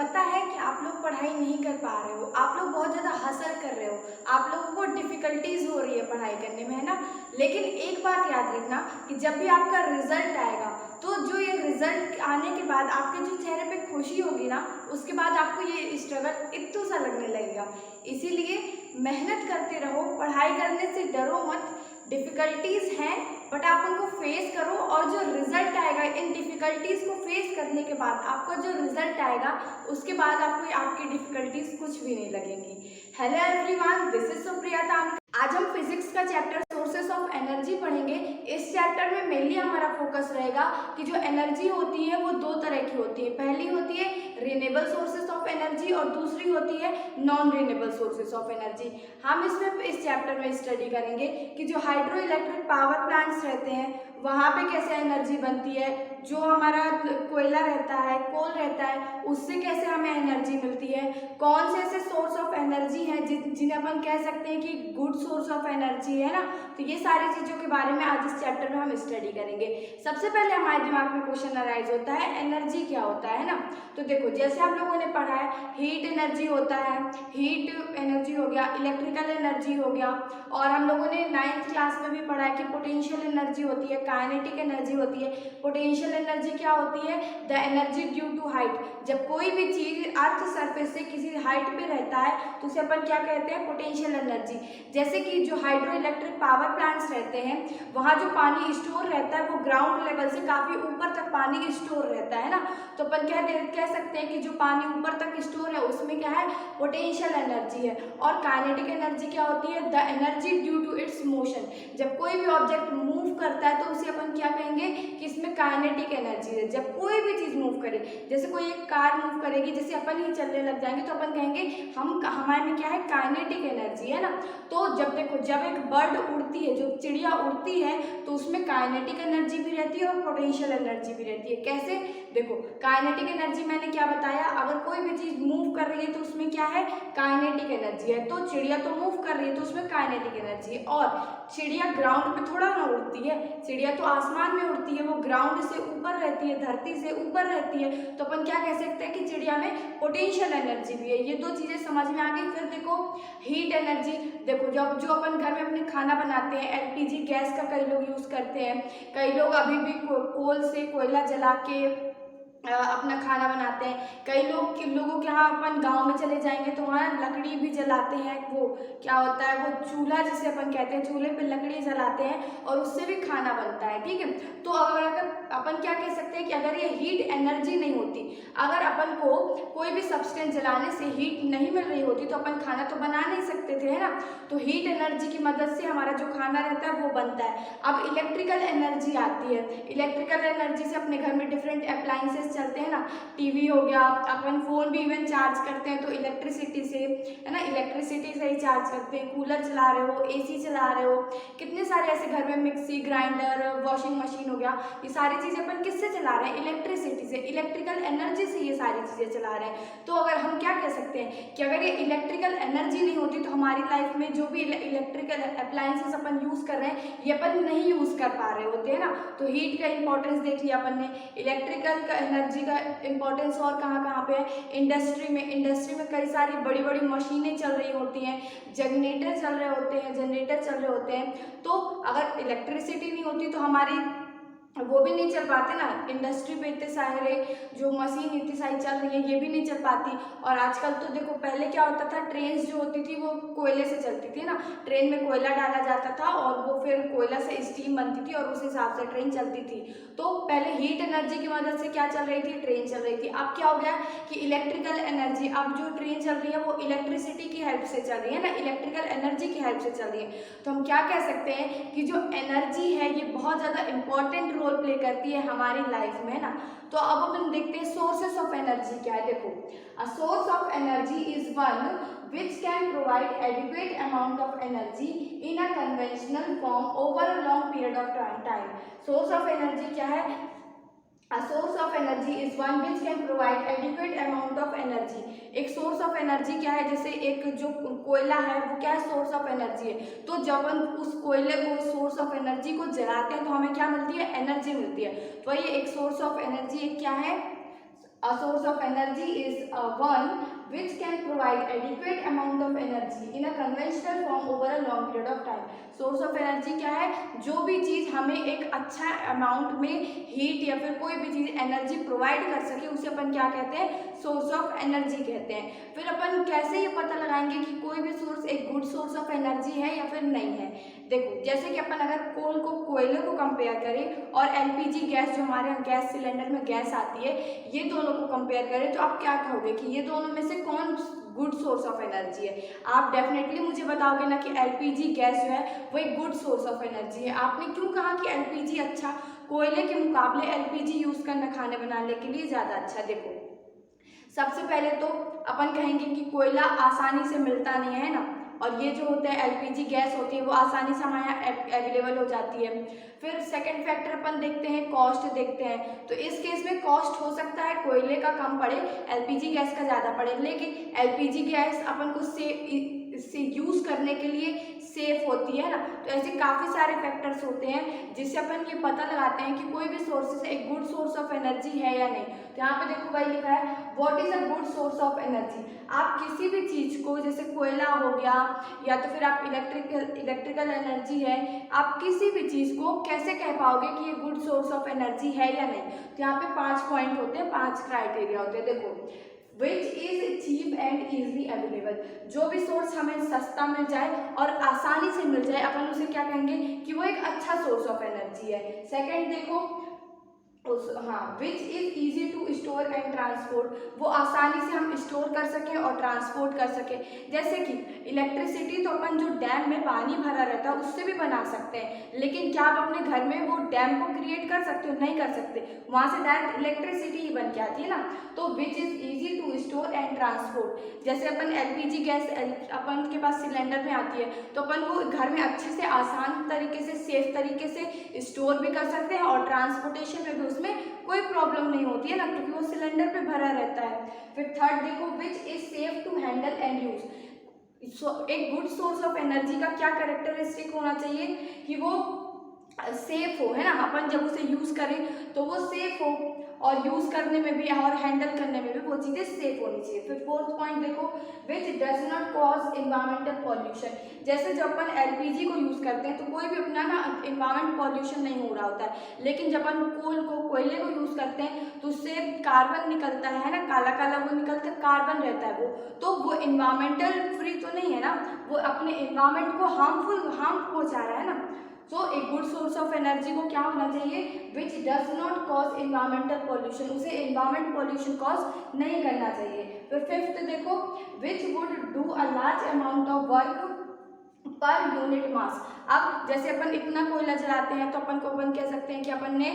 पता है कि आप लोग पढ़ाई नहीं कर पा रहे हो, आप लोग बहुत ज़्यादा हसल कर रहे हो, आप लोगों को डिफ़िकल्टीज़ हो रही है पढ़ाई करने में, है ना। लेकिन एक बात याद रखना कि जब भी आपका रिजल्ट आएगा तो जो ये रिजल्ट आने के बाद आपके जो चेहरे पे खुशी होगी ना, उसके बाद आपको ये स्ट्रगल इतना सा लगने लगेगा। इसीलिए मेहनत करते रहो, पढ़ाई करने से डरो मत। डिफ़िकल्टीज़ हैं बट आप उनको फेस करो और जो रिजल्ट आएगा, इन डिफ़िकल्टीज़ को फेस करने के बाद आपका जो रिजल्ट आएगा उसके बाद आपको आपकी डिफ़िकल्टीज़ कुछ भी नहीं लगेंगी। Hello everyone, this is Supriya ताम। आज हम फिजिक्स का चैप्टर सोर्सेस ऑफ एनर्जी पढ़ेंगे। इस चैप्टर में मेनली हमारा फोकस रहेगा कि जो एनर्जी होती है वो दो तरह की होती है। पहली होती है रिन्यूएबल सोर्सेस ऑफ एनर्जी और दूसरी होती है non renewable sources of energy. हम इसमें इस चैप्टर में स्टडी करेंगे कि जो हाइड्रो इलेक्ट्रिक पावर प्लांट्स रहते हैं वहाँ पे कैसे एनर्जी बनती है, जो हमारा कोयला रहता है, कोल रहता है, उससे कैसे हमें एनर्जी मिलती है, कौन से ऐसे सोर्स ऑफ एनर्जी हैं जिन्हें अपन कह सकते हैं कि गुड सोर्स ऑफ एनर्जी है ना। तो ये सारी चीज़ों के बारे में आज इस चैप्टर में हम स्टडी करेंगे। सबसे पहले हमारे दिमाग में क्वेश्चन अराइज होता है एनर्जी क्या होता है ना। तो देखो, जैसे आप लोगों ने पढ़ा है हीट एनर्जी होता है, हीट एनर्जी हो गया, इलेक्ट्रिकल एनर्जी हो गया, और हम लोगों ने 9th क्लास में भी पढ़ा है कि पोटेंशियल एनर्जी होती है, काइनेटिक एनर्जी होती है। पोटेंशियल एनर्जी क्या होती है? The energy due to height. जब कोई भी चीज अर्थ सरफेस से किसी हाइट पे रहता है तो उसे अपन क्या कहते हैं? Potential energy. जैसे कि जो हाइड्रो इलेक्ट्रिक पावर प्लांट्स रहते हैं वहाँ जो पानी स्टोर रहता है वो ग्राउंड लेवल से काफी ऊपर तक पानी स्टोर रहता है ना। तो अपन कह सकते हैं कि जो पानी ऊपर तक स्टोर है उसमें क्या है? पोटेंशियल एनर्जी है। और काइनेटिक एनर्जी क्या होती है? The energy due to its motion. जब कोई भी ऑब्जेक्ट मूव करता है तो उसे अपन क्या कहेंगे कि इसमें काइनेटिक एनर्जी है। जब कोई भी चीज मूव करे, जैसे कोई एक कार मूव करेगी, जैसे अपन ही चलने लग जाएंगे तो अपन कहेंगे हमारे में क्या है? काइनेटिक एनर्जी है ना। तो जब देखो, जब एक बर्ड उड़ती है, जो चिड़िया उड़ती है, तो उसमें काइनेटिक एनर्जी भी रहती है और पोटेंशियल एनर्जी भी रहती है। कैसे? देखो, काइनेटिक एनर्जी मैंने क्या बताया, अगर कोई भी चीज मूव कर रही है तो उसमें क्या है? काइनेटिक एनर्जी है। तो चिड़िया तो मूव कर रही है तो उसमें काइनेटिक एनर्जी है। और चिड़िया ग्राउंड पे थोड़ा ना उड़ती है, चिड़िया तो आसमान में उड़ती है, वो ग्राउंड से ऊपर रहती है, धरती से ऊपर रहती है। तो अपन क्या कह सकते हैं कि चिड़िया में पोटेंशियल एनर्जी भी है। ये दो चीजें समझ में आ गई। फिर देखो हीट एनर्जी। देखो, जब जो अपन घर में अपने खाना बनाते हैं, एलपीजी गैस का कई लोग यूज करते हैं, कई लोग अभी भी कोल से कोयला जला के अपना खाना बनाते हैं। कई लोगों के यहाँ अपन गांव में चले जाएंगे तो वहाँ लकड़ी भी जलाते हैं। वो क्या होता है? वो चूल्हा जिसे अपन कहते हैं, चूल्हे पे लकड़ी जलाते हैं और उससे भी खाना बनता है। ठीक है। तो अगर अपन क्या कह सकते हैं कि अगर ये हीट एनर्जी नहीं होती, अगर अपन को कोई भी सब्सटेंस जलाने से हीट नहीं मिल रही होती तो अपन खाना तो बना नहीं सकते थे, है ना। तो हीट एनर्जी की मदद से हमारा जो खाना रहता है वो बनता है। अब इलेक्ट्रिकल एनर्जी आती है। इलेक्ट्रिकल एनर्जी से अपने घर में डिफरेंट अप्लायंसेस चलते हैं ना। टीवी हो गया, अपन फोन भी इवन चार्ज करते हैं तो इलेक्ट्रिसिटी से, है ना, इलेक्ट्रिसिटी से ही चार्ज करते हैं। कूलर चला रहे हो, एसी चला रहे हो, कितने सारे ऐसे घर में, मिक्सी, ग्राइंडर, वॉशिंग मशीन हो गया, ये सारी चीजें अपन किससे चला रहे हैं? इलेक्ट्रिसिटी से, इलेक्ट्रिकल एनर्जी से ये सारी चीजें चला रहे हैं। तो अगर हम क्या कह सकते हैं कि अगर ये इलेक्ट्रिकल एनर्जी नहीं होती तो हमारी लाइफ में जो भी इलेक्ट्रिकल अप्लायंसेस अपन यूज कर रहे हैं ये अपन नहीं यूज कर पा रहे होते हैं ना। तो हीट का इंपॉर्टेंस देख लिया अपन ने, इलेक्ट्रिकल का एनर्जी का इंपॉर्टेंस और कहाँ कहाँ पे है? इंडस्ट्री में कई सारी बड़ी बड़ी मशीनें चल रही होती हैं, जनरेटर चल रहे होते हैं। तो अगर इलेक्ट्रिसिटी नहीं होती तो हमारी वो भी नहीं चल पाते ना। इंडस्ट्री पे इतने सारे जो मशीन इतनी सारी चल रही है ये भी नहीं चल पाती। और आजकल तो देखो, पहले क्या होता था, ट्रेन जो होती थी वो कोयले से चलती थी ना। ट्रेन में कोयला डाला जाता था और वो फिर कोयला से स्टीम बनती थी और उस हिसाब से ट्रेन चलती थी। तो पहले हीट एनर्जी की मदद से क्या चल रही थी? ट्रेन चल रही थी। अब क्या हो गया कि इलेक्ट्रिकल एनर्जी, अब जो ट्रेन चल रही है वो इलेक्ट्रिसिटी की हेल्प से चल रही है ना, इलेक्ट्रिकल एनर्जी की हेल्प से चल रही है। तो हम क्या कह सकते हैं कि जो एनर्जी है ये बहुत ज़्यादा इंपॉर्टेंट रोल प्ले करती है हमारी लाइफ में, है ना। तो अब अपन देखते हैं सोर्सेस ऑफ एनर्जी क्या है। देखो, a source of energy is one which can provide adequate amount of energy in a conventional form over a long period of time. Source of energy क्या है? A source of energy is one which can provide adequate amount of energy. एक source of energy क्या है? जैसे एक जो कोयला है वो क्या है? source of energy है। तो जब हम उस कोयले को, source of energy को जलाते हैं तो हमें क्या मिलती है? एनर्जी मिलती है। तो ये एक source of energy एक क्या है? A source of energy is one which can provide adequate amount of energy in a conventional form over a long period of time. Source of energy क्या है? जो भी चीज़ हमें एक अच्छा अमाउंट में हीट या फिर कोई भी चीज़ एनर्जी प्रोवाइड कर सके उसे अपन क्या कहते हैं? सोर्स ऑफ एनर्जी कहते हैं। फिर अपन कैसे ये पता लगाएंगे कि कोई भी सोर्स एक गुड सोर्स ऑफ एनर्जी है या फिर नहीं है? देखो, जैसे कि अपन अगर कोयले को कंपेयर करें और एलपीजी गैस जो हमारे यहाँ गैस सिलेंडर में गैस आती है, ये दोनों को कंपेयर करें तो आप क्या कहोगे कि ये दोनों में से कौन गुड सोर्स ऑफ एनर्जी है? आप डेफिनेटली मुझे बताओगे ना कि एलपीजी गैस जो है वो एक गुड सोर्स ऑफ एनर्जी है। आपने क्यों कहा कि एलपीजी अच्छा? कोयले के मुकाबले एलपीजी यूज करना खाने बनाने के लिए ज़्यादा अच्छा। देखो, सबसे पहले तो अपन कहेंगे कि कोयला आसानी से मिलता नहीं है ना, और ये जो होता है एलपीजी गैस होती है वो आसानी से हमारे यहाँ अवेलेबल हो जाती है। फिर सेकंड फैक्टर अपन देखते हैं, कॉस्ट देखते हैं। तो इस केस में कॉस्ट हो सकता है कोयले का कम पड़े, एलपीजी गैस का ज़्यादा पड़े, लेकिन एलपीजी गैस अपन को से यूज़ करने के लिए सेफ होती है ना। तो ऐसे काफ़ी सारे फैक्टर्स होते हैं जिससे अपन ये पता लगाते हैं कि कोई भी सोर्सेस एक गुड सोर्स ऑफ एनर्जी है या नहीं। तो यहाँ पे देखो भाई लिखा है what is a good source of energy. आप किसी भी चीज़ को, जैसे कोयला हो गया या तो फिर आप इलेक्ट्रिकल एनर्जी है, आप किसी भी चीज़ को कैसे कह पाओगे कि ये गुड सोर्स ऑफ एनर्जी है या नहीं? तो यहाँ पे 5 पॉइंट होते हैं, 5 क्राइटेरिया होते हैं। देखो, which is cheap and easily available. जो भी सोर्स हमें सस्ता मिल जाए और आसानी से मिल जाए, अपन उसे क्या कहेंगे कि वो एक अच्छा सोर्स ऑफ एनर्जी है। सेकंड देखो, which is easy to store and transport, वो आसानी से हम स्टोर कर सकें और ट्रांसपोर्ट कर सकें। जैसे कि इलेक्ट्रिसिटी तो अपन जो डैम में पानी भरा रहता है उससे भी बना सकते हैं, लेकिन क्या आप अपने घर में वो डैम को क्रिएट कर सकते हो? नहीं कर सकते, वहाँ से डायरेक्ट इलेक्ट्रिसिटी ही बन के आती है ना। तो which is easy to store and transport, जैसे अपन एलपीजी गैस अपन के पास सिलेंडर में आती है तो अपन वो घर में अच्छे से आसान तरीके से सेफ तरीके से स्टोर भी कर सकते हैं और ट्रांसपोर्टेशन में भी उसमें कोई प्रॉब्लम नहीं होती है ना, क्योंकि वो सिलेंडर पे भरा रहता है। फिर थर्ड देखो, which is safe to handle and use. एक गुड सोर्स ऑफ एनर्जी का क्या कैरेक्टरिस्टिक होना चाहिए कि वो सेफ हो, है ना। अपन जब उसे यूज करें तो वो सेफ हो और यूज करने में भी और हैंडल करने में भी वो चीजें सेफ होनी चाहिए। फिर फोर्थ पॉइंट देखो, which does not cause environmental pollution. जैसे जब अपन एलपीजी को यूज करते हैं तो कोई भी अपना ना इन्वायरमेंट पॉल्यूशन नहीं हो रहा होता है, लेकिन जब अपन कोयले को यूज करते हैं तो उससे कार्बन निकलता है ना, काला काला वो निकलता है, कार्बन रहता है वो, तो वो इन्वायरमेंटल फ्री तो नहीं है ना, वो अपने इन्वायरमेंट को हार्म पहुंचा रहा है ना। सो एक गुड सोर्स ऑफ एनर्जी को क्या होना चाहिए? Which does not cause environmental pollution, उसे इन्वायरमेंट पॉल्यूशन कॉज नहीं करना चाहिए। फिर फिफ्थ देखो, which would do a large amount of work per unit mass. अब जैसे अपन इतना कोयला जलाते हैं तो अपन कह सकते हैं कि अपन ने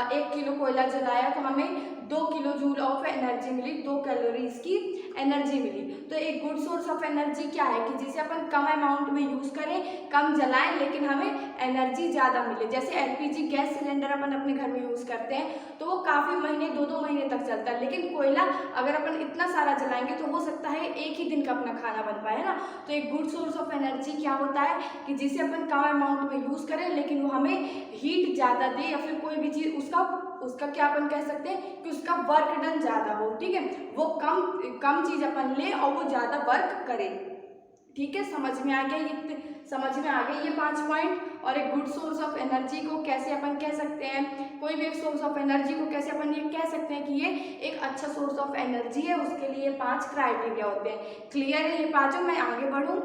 1 किलो कोयला जलाया तो हमें 2 किलो जूल ऑफ एनर्जी मिली, 2 कैलोरीज की एनर्जी मिली। तो एक गुड सोर्स ऑफ एनर्जी क्या है कि जिसे अपन कम अमाउंट में यूज करें, कम जलाएं, लेकिन हमें एनर्जी ज़्यादा मिले। जैसे एलपीजी गैस सिलेंडर अपन अपने घर में यूज करते हैं तो वो काफ़ी महीने 2-2 महीने तक चलता है, लेकिन कोयला अगर अपन इतना सारा जलाएंगे तो हो सकता है एक ही दिन का अपना खाना बन पाए ना। तो एक गुड सोर्स ऑफ एनर्जी क्या होता है कि जिसे अपन कम अमाउंट में यूज करें लेकिन वो हमें हीट ज़्यादा दे, या फिर कोई भी चीज़ उसका क्या अपन कह सकते हैं कि उसका वर्क डन ज़्यादा हो। ठीक है, वो कम चीज़ अपन ले और वो ज़्यादा वर्क करे। ठीक है, समझ में आ गया ये 5 पॉइंट। और एक गुड सोर्स ऑफ एनर्जी को कैसे अपन कह सकते हैं, कोई भी एक सोर्स ऑफ एनर्जी को कैसे अपन ये कह सकते हैं कि ये एक अच्छा सोर्स ऑफ एनर्जी है, उसके लिए 5 क्राइटेरिया होते हैं। क्लियर है ये पाँचों? मैं आगे बढ़ूँ।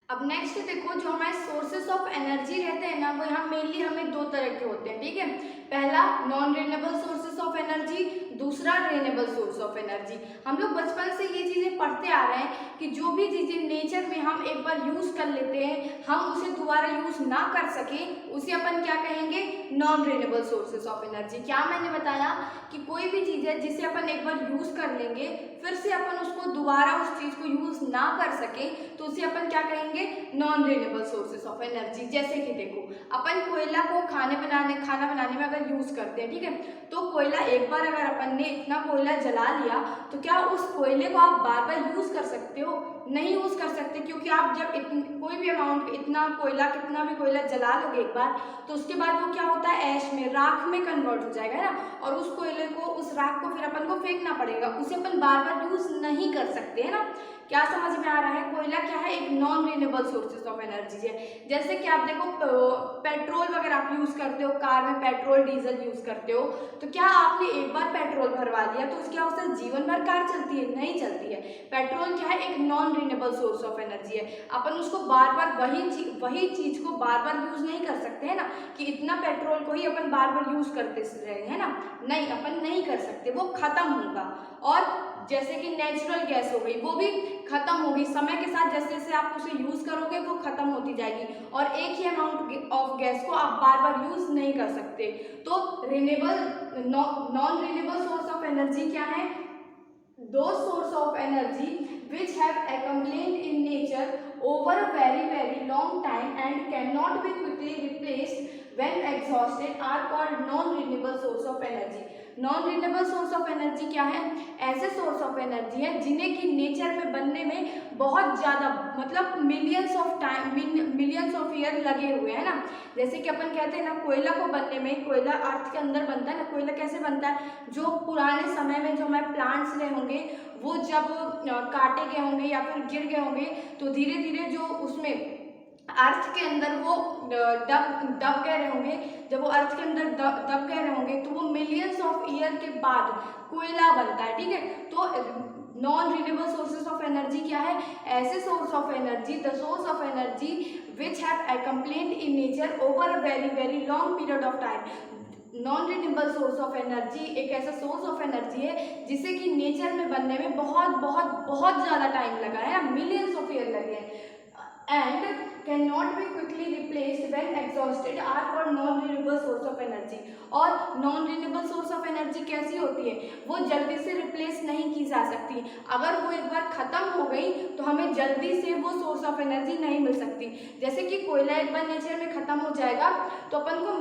अब नेक्स्ट देखो, जो हमारे सोर्सेस ऑफ एनर्जी रहते हैं ना, वो यहाँ मेनली हमें 2 तरह के होते हैं। ठीक है, पहला non renewable sources of energy, दूसरा रिन्यूएबल सोर्स ऑफ एनर्जी। हम लोग बचपन से ये चीज़ें पढ़ते आ रहे हैं कि जो भी चीज़ें नेचर में हम एक बार यूज़ कर लेते हैं, हम उसे दोबारा यूज़ ना कर सकें, उसे अपन क्या कहेंगे? Non renewable sources of energy. क्या मैंने बताया कि कोई भी चीज़ है जिसे अपन एक बार यूज़ कर लेंगे, फिर से अपन उसको दोबारा उस चीज़ को यूज़ ना कर सकें, तो उसे अपन क्या कहेंगे? Non renewable sources of energy. जैसे कि देखो, अपन कोयला को खाना बनाने में अगर यूज़ करते हैं, ठीक है, तो कोयला एक बार अगर अपन ने इतना कोयला जला लिया तो क्या उस कोयले को आप बार बार यूज़ कर सकते हो? नहीं यूज़ कर सकते, क्योंकि आप जब कोई भी अमाउंट इतना कोयला कितना भी कोयला जला लोगे एक बार, तो उसके बाद वो क्या होता है, ऐश में, राख में कन्वर्ट हो जाएगा, है ना। और उस कोयले को, उस राख को फिर अपन को फेंकना पड़ेगा, उसे अपन बार बार यूज़ नहीं कर सकते, है ना। क्या समझ में आ रहा है? कोयला क्या है, एक non renewable sources of energy है। जैसे कि आप देखो पेट्रोल वगैरह आप यूज़ करते हो, कार में पेट्रोल डीजल यूज़ करते हो, तो क्या आपने एक बार पेट्रोल भरवा लिया तो क्या उससे जीवन भर कार चलती है? नहीं चलती है। पेट्रोल क्या है, एक non renewable source of energy है। अपन उसको बार बार वही चीज़ को बार बार यूज़ नहीं कर सकते, है ना, कि इतना पेट्रोल को ही अपन बार बार यूज़ करते रहे, है ना, नहीं, अपन नहीं कर सकते, वो खत्म होगा। और जैसे कि नेचुरल गैस हो गई, वो भी खत्म होगी समय के साथ, जैसे जैसे आप उसे यूज़ करोगे वो खत्म होती जाएगी, और एक ही अमाउंट ऑफ गैस को आप बार बार यूज़ नहीं कर सकते। तो non renewable source of energy क्या है? Those source of energy which have accumulated in nature over a very long time and cannot be quickly replaced when exhausted are called non-renewable source of energy. Non renewable source of energy क्या है? ऐसे source of energy है जिन्हें कि nature में बनने में बहुत ज़्यादा, मतलब मिलियंस ऑफ ईयर लगे हुए हैं ना। जैसे कि अपन कहते हैं ना, कोयला को बनने में, कोयला अर्थ के अंदर बनता है ना, कोयला कैसे बनता है, जो पुराने समय में जो हमारे प्लांट्स रहे होंगे वो जब काटे गए होंगे या फिर गिर गए होंगे, तो धीरे धीरे जो उसमें अर्थ के अंदर वो दब गए रहे होंगे, जब वो अर्थ के अंदर दब गए रहे होंगे तो वो मिलियंस ऑफ ईयर के बाद कोयला बनता है, ठीक है। तो non renewable sources of energy क्या है? ऐसे source of energy, the source of energy which have accumulated in nature over a very long period of time. Non renewable source of energy एक ऐसा सोर्स ऑफ एनर्जी है जिसे कि nature में बनने में बहुत ज़्यादा टाइम लगा है, मिलियंस ऑफ ईयर लगे हैं, and can not be quickly replaced when exhausted are for non renewable source of energy. और non renewable source of energy कैसी होती है? वो जल्दी से रिप्लेस नहीं की जा सकती। अगर वो एक बार ख़त्म हो गई तो हमें जल्दी से वो सोर्स ऑफ एनर्जी नहीं मिल सकती। जैसे कि कोयला एक बार नेचर में ख़त्म हो जाएगा तो अपन को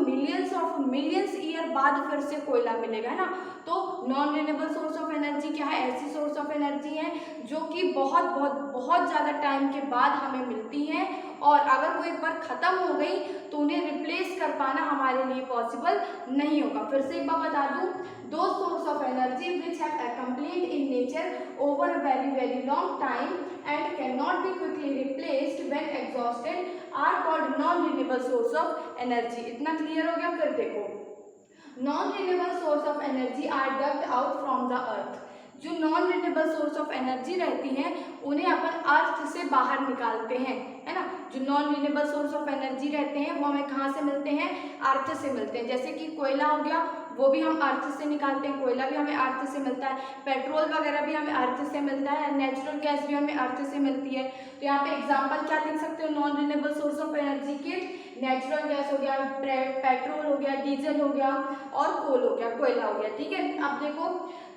मिलियंस ईयर बाद फिर से कोयला मिलेगा, है ना। तो non renewable source of energy क्या है? ऐसी सोर्स ऑफ एनर्जी है जो कि बहुत ज़्यादा टाइम के बाद हमें मिलती हैं, और अगर वो एक बार ख़त्म हो गई तो उन्हें रिप्लेस कर पाना हमारे लिए पॉसिबल नहीं होगा। फिर से एक बार बता दूं, दो source of energy which have accumulated in nature over a very long time and cannot be quickly replaced when exhausted are called non-renewable source of energy. इतना क्लियर हो गया? फिर देखो, non renewable source of energy are dug out from the earth. जो non renewable source of energy रहती हैं उन्हें अपन अर्थ से बाहर निकालते हैं, है ना। जो non renewable source of energy रहते हैं वो हमें कहाँ से मिलते हैं? अर्थ से मिलते हैं। जैसे कि कोयला हो गया, वो भी हम अर्थ से निकालते हैं, कोयला भी हमें अर्थ से मिलता है, पेट्रोल वगैरह भी हमें अर्थ से मिलता है, नेचुरल गैस भी हमें अर्थ से मिलती है। तो यहाँ पे एग्जाम्पल क्या लिख सकते हो non renewable source of energy के? नेचुरल गैस हो गया, पेट्रोल हो गया, डीजल हो गया, और कोल हो गया, कोयला हो गया, ठीक है। अब देखो,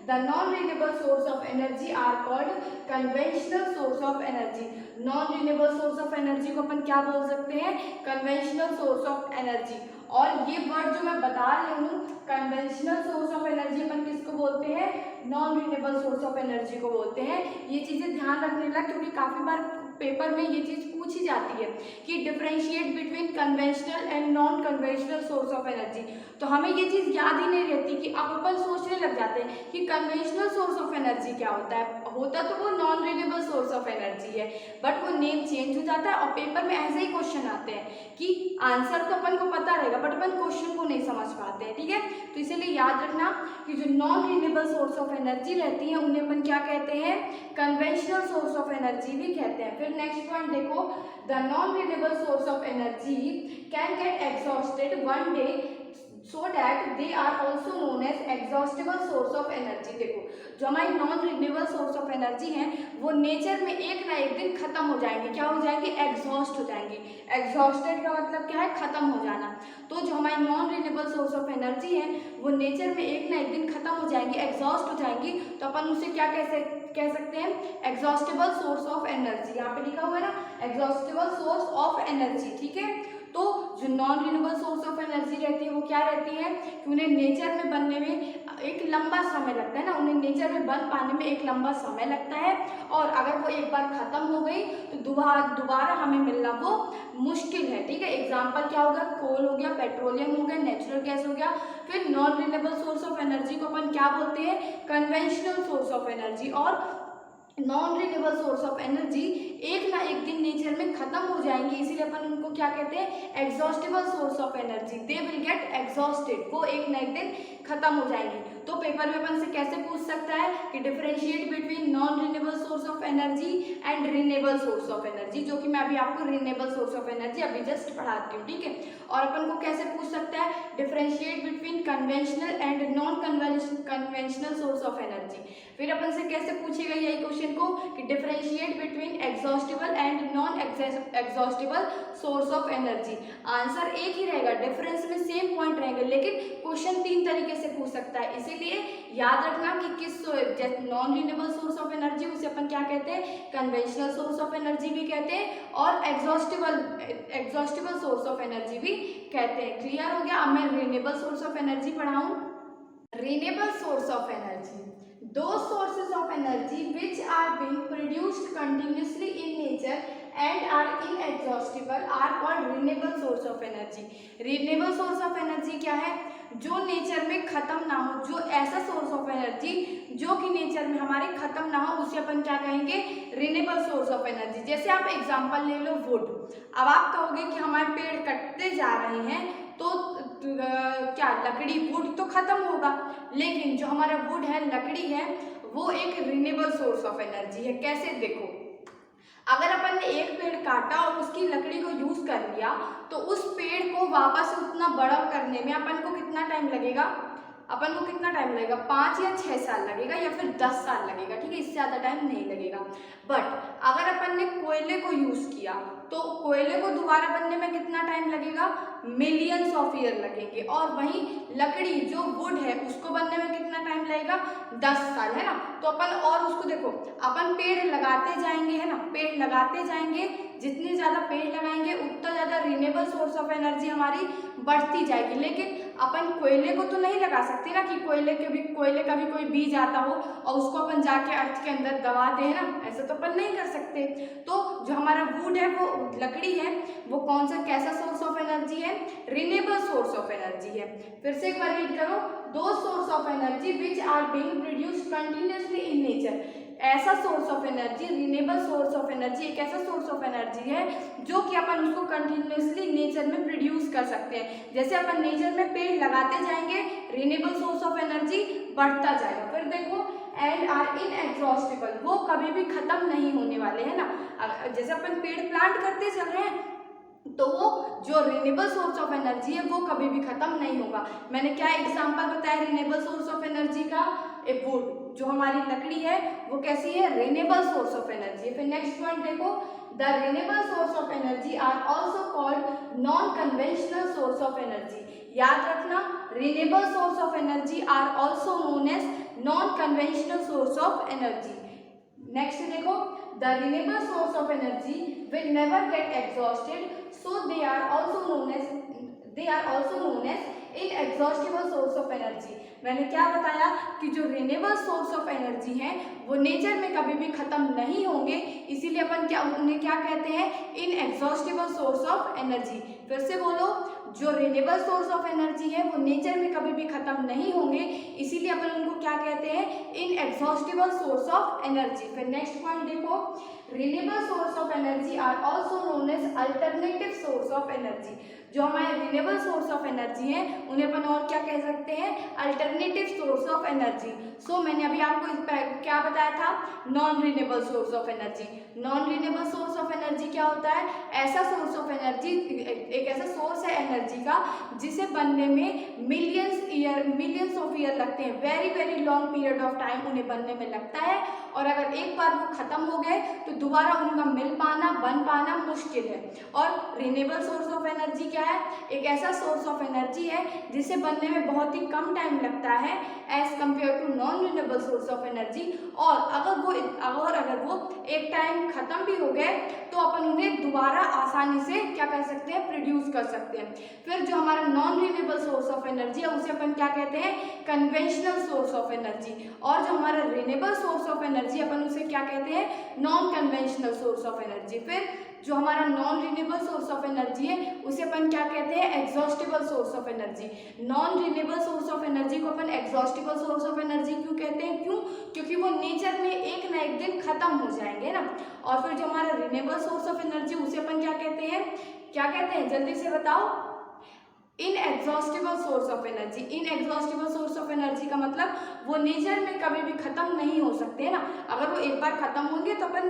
the non renewable source of energy are called conventional source of energy. Non renewable source of energy को अपन क्या बोल सकते हैं? Conventional source of energy. और ये वर्ड जो मैं बता रही हूँ, कन्वेंशनल सोर्स ऑफ एनर्जी अपन किसको बोलते हैं? Non renewable source of energy को बोलते हैं। ये चीज़ें ध्यान रखने लग, क्योंकि काफ़ी बार पेपर में ये चीज़ पूछी जाती है कि differentiate between conventional and non conventional source of energy. तो हमें ये चीज़ याद ही नहीं रहती कि अब अपन सोचने लग जाते हैं कि कन्वेंशनल सोर्स ऑफ एनर्जी क्या होता है। होता तो वो non renewable source of energy है, बट वो नेम चेंज हो जाता है, और पेपर में ऐसे ही क्वेश्चन आते हैं कि आंसर तो अपन को पता रहेगा बट अपन क्वेश्चन को नहीं समझ पाते हैं, ठीक है। तो इसीलिए याद रखना कि जो non renewable source of energy रहती है उन्हें अपन क्या कहते हैं? कन्वेंशनल सोर्स ऑफ एनर्जी भी कहते हैं। फिर नेक्स्ट पॉइंट देखो, the non renewable source of energy can get exhausted one day so that they are also known as exhaustible source of energy। देखो, जो हमारी non renewable source of energy हैं वो नेचर में एक ना एक दिन खत्म हो जाएंगे। क्या हो जाएंगे? एग्जॉस्ट हो जाएंगे। एग्जॉस्टेड का मतलब क्या है? खत्म हो जाना। तो जो हमारी non renewable source of energy है वो नेचर में एक ना एक दिन खत्म हो जाएंगी, एग्जॉस्ट हो जाएंगी। तो अपन उसे क्या कह सकते हैं? Exhaustible source of energy. यहाँ पे लिखा हुआ है ना, एग्जॉस्टेबल सोर्स ऑफ एनर्जी, ठीक है। तो जो non renewable source of energy रहती है वो क्या रहती है कि उन्हें नेचर में बनने में एक लंबा समय लगता है ना, उन्हें नेचर में बन पाने में एक लंबा समय लगता है, और अगर वो एक बार खत्म हो गई तो दोबारा हमें मिलना वो मुश्किल है। ठीक है, एग्जाम्पल क्या होगा, कोल हो गया, पेट्रोलियम हो गया, नेचुरल गैस हो गया। फिर non renewable source of energy को अपन क्या बोलते हैं, कन्वेंशनल सोर्स ऑफ एनर्जी। और non renewable source of energy एक ना एक दिन नेचर में खत्म हो जाएंगे, इसीलिए अपन उनको क्या कहते हैं, exhaustible source of energy. They will get exhausted, वो एक ना एक दिन खत्म हो जाएंगी। तो पेपर में अपन से कैसे पूछ सकता है कि differentiate between non renewable source of energy and renewable source of energy, जो कि मैं अभी आपको रिन्यूएबल सोर्स ऑफ एनर्जी अभी जस्ट पढ़ाती हूँ। ठीक है, और अपन को कैसे पूछ सकता है, differentiate between conventional and non conventional source of energy. फिर अपन से कैसे पूछेगा यही क्वेश्चन को कि differentiate between exhaustible and non exhaustible source of energy. Answer एक ही रहेगा, डिफरेंस में सेम पॉइंट रहेंगे, लेकिन क्वेश्चन तीन तरीके से पूछ सकता है। इसीलिए याद रखना कि किस non renewable source of energy उसे अपन क्या कहते हैं, कन्वेंशनल सोर्स ऑफ एनर्जी भी कहते हैं, और एग्जॉस्टेबल सोर्स ऑफ एनर्जी भी कहते हैं। क्लियर हो गया। अब मैं रिन्यूएबल सोर्स ऑफ एनर्जी पढ़ाऊं। Renewable source of energy, those sources of energy which are being produced continuously in nature and are inexhaustible are called renewable source of energy। renewable source of energy क्या है, जो nature में खत्म ना हो, जो ऐसा सोर्स ऑफ एनर्जी जो कि नेचर में हमारे खत्म ना हो, उसे अपन क्या कहेंगे, रिन्यूएबल सोर्स ऑफ एनर्जी। जैसे आप एग्जांपल ले लो वुड। अब आप कहोगे कि हमारे पेड़ कटते जा रहे हैं तो क्या लकड़ी, वुड तो खत्म होगा, लेकिन जो हमारा वुड है, लकड़ी है, वो एक रिन्यूएबल सोर्स ऑफ एनर्जी है। कैसे, देखो, अगर अपन ने एक पेड़ काटा और उसकी लकड़ी को यूज कर लिया तो उस पेड़ को वापस उतना बड़ा करने में अपन को कितना टाइम लगेगा, अपन को कितना टाइम लगेगा, 5 या 6 साल लगेगा या फिर 10 साल लगेगा। ठीक है, इससे ज़्यादा टाइम नहीं लगेगा। बट अगर अपन ने कोयले को यूज किया तो कोयले को दोबारा बनने में कितना टाइम लगेगा, मिलियंस ऑफ ईयर लगेंगे। और वहीं लकड़ी जो वुड है उसको बनने में कितना टाइम लगेगा, 10 साल, है ना। तो अपन और उसको देखो, अपन पेड़ लगाते जाएंगे, है ना, पेड़ लगाते जाएंगे, जितने ज़्यादा पेड़ लगाएंगे उतना ज़्यादा रिन्यूएबल सोर्स ऑफ एनर्जी हमारी बढ़ती जाएगी। लेकिन अपन कोयले को तो नहीं लगा सकते ना कि कोयले का भी कोई बीज आता हो और उसको अपन जाके अर्थ के अंदर दबा दें ना, ऐसा तो अपन नहीं कर सकते। तो जो हमारा वुड है, वो लकड़ी है, वो कौन सा कैसा सोर्स ऑफ एनर्जी है, रिन्यूएबल सोर्स ऑफ एनर्जी है। फिर से एक बार रीड करो, those source of energy which are being produced continuously in nature. ऐसा source of energy, renewable source of energy एक ऐसा सोर्स ऑफ एनर्जी है जो कि अपन उसको कंटिन्यूअसली नेचर में प्रोड्यूस कर सकते हैं। जैसे अपन नेचर में पेड़ लगाते जाएंगे, रिन्यूएबल सोर्स ऑफ एनर्जी बढ़ता जाएगा। फिर देखो, एंड आर इनएग्जॉस्टेबल, वो कभी भी खत्म नहीं होने वाले, है ना। जैसे अपन पेड़ प्लांट करते चल रहे हैं तो वो जो रिन्यूएबल सोर्स ऑफ एनर्जी है वो कभी भी खत्म नहीं होगा। मैंने क्या एग्जांपल बताया रिन्यूएबल सोर्स ऑफ एनर्जी का, ए वुड, जो हमारी लकड़ी है वो कैसी है, रिन्यूएबल सोर्स ऑफ एनर्जी। फिर नेक्स्ट पॉइंट देखो, the renewable source of energy are also called non conventional source of energy. याद रखना, renewable source of energy are also known as non conventional source of energy. Next देखो, the renewable source of energy will never get exhausted, so they are also known as inexhaustible source of energy। मैंने क्या बताया कि जो renewable source of energy है वो nature में कभी भी खत्म नहीं होंगे, इसीलिए अपन उन्हें क्या कहते हैं, इनएग्जॉस्टेबल सोर्स ऑफ एनर्जी। फिर से बोलो, जो रिन्यूएबल सोर्स ऑफ एनर्जी है वो नेचर में कभी भी खत्म नहीं होंगे, इसीलिए अपन उनको क्या कहते हैं, इनएग्जॉस्टेबल सोर्स ऑफ एनर्जी। फिर नेक्स्ट पॉइंट देखो, renewable source of energy are also known as alternative source of energy. जो हमारे रिन्यूएबल सोर्स ऑफ एनर्जी है उन्हें अपन और क्या कह सकते हैं, अल्टरनेटिव सोर्स ऑफ एनर्जी। सो मैंने अभी आपको क्या बताया था, non renewable source of energy. Non renewable source of energy क्या होता है, ऐसा सोर्स ऑफ एनर्जी, एक ऐसा सोर्स है एनर्जी का जिसे बनने में मिलियंस ऑफ ईयर लगते हैं, very very long period of time उन्हें बनने में लगता है। और अगर एक बार वो खत्म हो गए तो दोबारा उनका मिल पाना, बन पाना मुश्किल है। और रिन्यूएबल सोर्स ऑफ एनर्जी क्या है, एक ऐसा सोर्स ऑफ एनर्जी है जिसे बनने में बहुत ही कम टाइम लगता है as compare to non renewable source of energy. और अगर वो एक टाइम खत्म भी हो गए तो अपन उन्हें दोबारा आसानी से क्या कर सकते हैं, प्रोड्यूस कर सकते हैं। फिर जो हमारा non renewable source of energy है उसे अपन क्या कहते हैं, कन्वेंशनल सोर्स ऑफ एनर्जी। और जो हमारा रिन्यूएबल सोर्स ऑफ एनर्जी अपन उसे क्या कहते हैं, non conventional source of energy. फिर जो हमारा non renewable source of energy है उसे अपन क्या कहते हैं, exhaustible source of energy. Non renewable source of energy को अपन एग्जॉस्टिबल सोर्स ऑफ एनर्जी क्यों कहते हैं, क्यों, क्योंकि वो नेचर में एक ना एक दिन खत्म हो जाएंगे ना। और फिर जो हमारा रिन्यूएबल सोर्स ऑफ एनर्जी उसे अपन क्या कहते हैं, जल्दी से बताओ, inexhaustible source of energy. Inexhaustible source of energy का मतलब वो नेचर में कभी भी खत्म नहीं हो सकते है ना। अगर वो एक बार खत्म होंगे तो अपन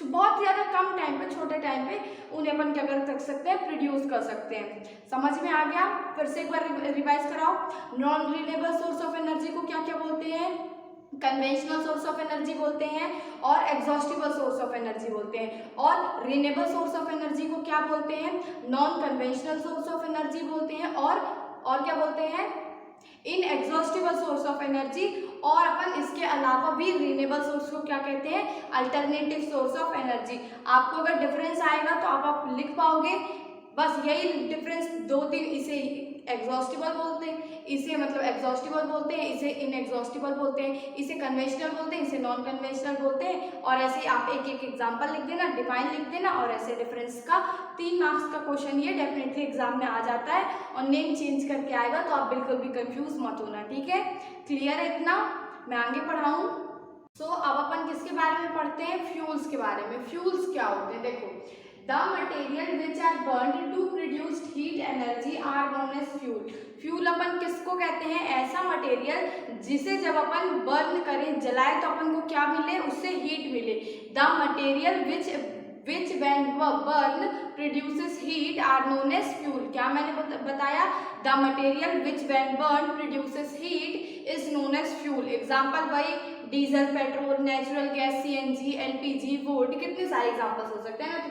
बहुत ज़्यादा कम टाइम पे, छोटे टाइम पे उन्हें अपन क्या कर सकते हैं, प्रोड्यूस कर सकते हैं। समझ में आ गया? फिर से एक बार रिवाइज कराओ। Non renewable source of energy को क्या क्या बोलते हैं, कन्वेंशनल सोर्स ऑफ एनर्जी बोलते हैं और एग्जॉस्टिबल सोर्स ऑफ एनर्जी बोलते हैं। और रिन्यूएबल सोर्स ऑफ एनर्जी को क्या बोलते हैं, non conventional source of energy बोलते हैं। और क्या बोलते हैं, इनएग्जॉस्टिबल सोर्स ऑफ एनर्जी। और अपन इसके अलावा भी रिन्यूएबल सोर्स को क्या कहते हैं, अल्टरनेटिव सोर्स ऑफ एनर्जी। आपको अगर डिफरेंस आएगा तो आप लिख पाओगे, बस यही डिफरेंस, दो तीन, इसे एग्जॉस्टिबल बोलते हैं, इसे मतलब एग्जॉस्टिबल बोलते हैं, इसे इनएग्जॉस्टिबल बोलते हैं, इसे कन्वेंशनल बोलते हैं, इसे नॉन कन्वेंशनल बोलते हैं। और ऐसे आप एक एक एग्जांपल लिख देना, डिफाइन लिख देना, और ऐसे डिफरेंस का 3 मार्क्स का क्वेश्चन ये डेफिनेटली एग्जाम में आ जाता है। और नेम चेंज करके आएगा तो आप बिल्कुल भी कंफ्यूज मत होना, ठीक है? क्लियर है इतना? मैं आगे पढ़ाऊँ। अब अपन किसके बारे में पढ़ते हैं, फ्यूल्स के बारे में। फ्यूल्स क्या होते हैं, देखो, The material which are burned to produce heat energy are known as fuel. Fuel अपन किसको कहते हैं, ऐसा मटेरियल जिसे जब अपन बर्न करें, जलाए, तो अपन को क्या मिले, उससे हीट मिले। The material which when burn produces heat are known as fuel. क्या मैंने बताया, the material which when burn produces heat is known as fuel. Example वही diesel, petrol, natural gas, CNG, LPG, wood, कितने सारे examples हो सकते हैं ना। तो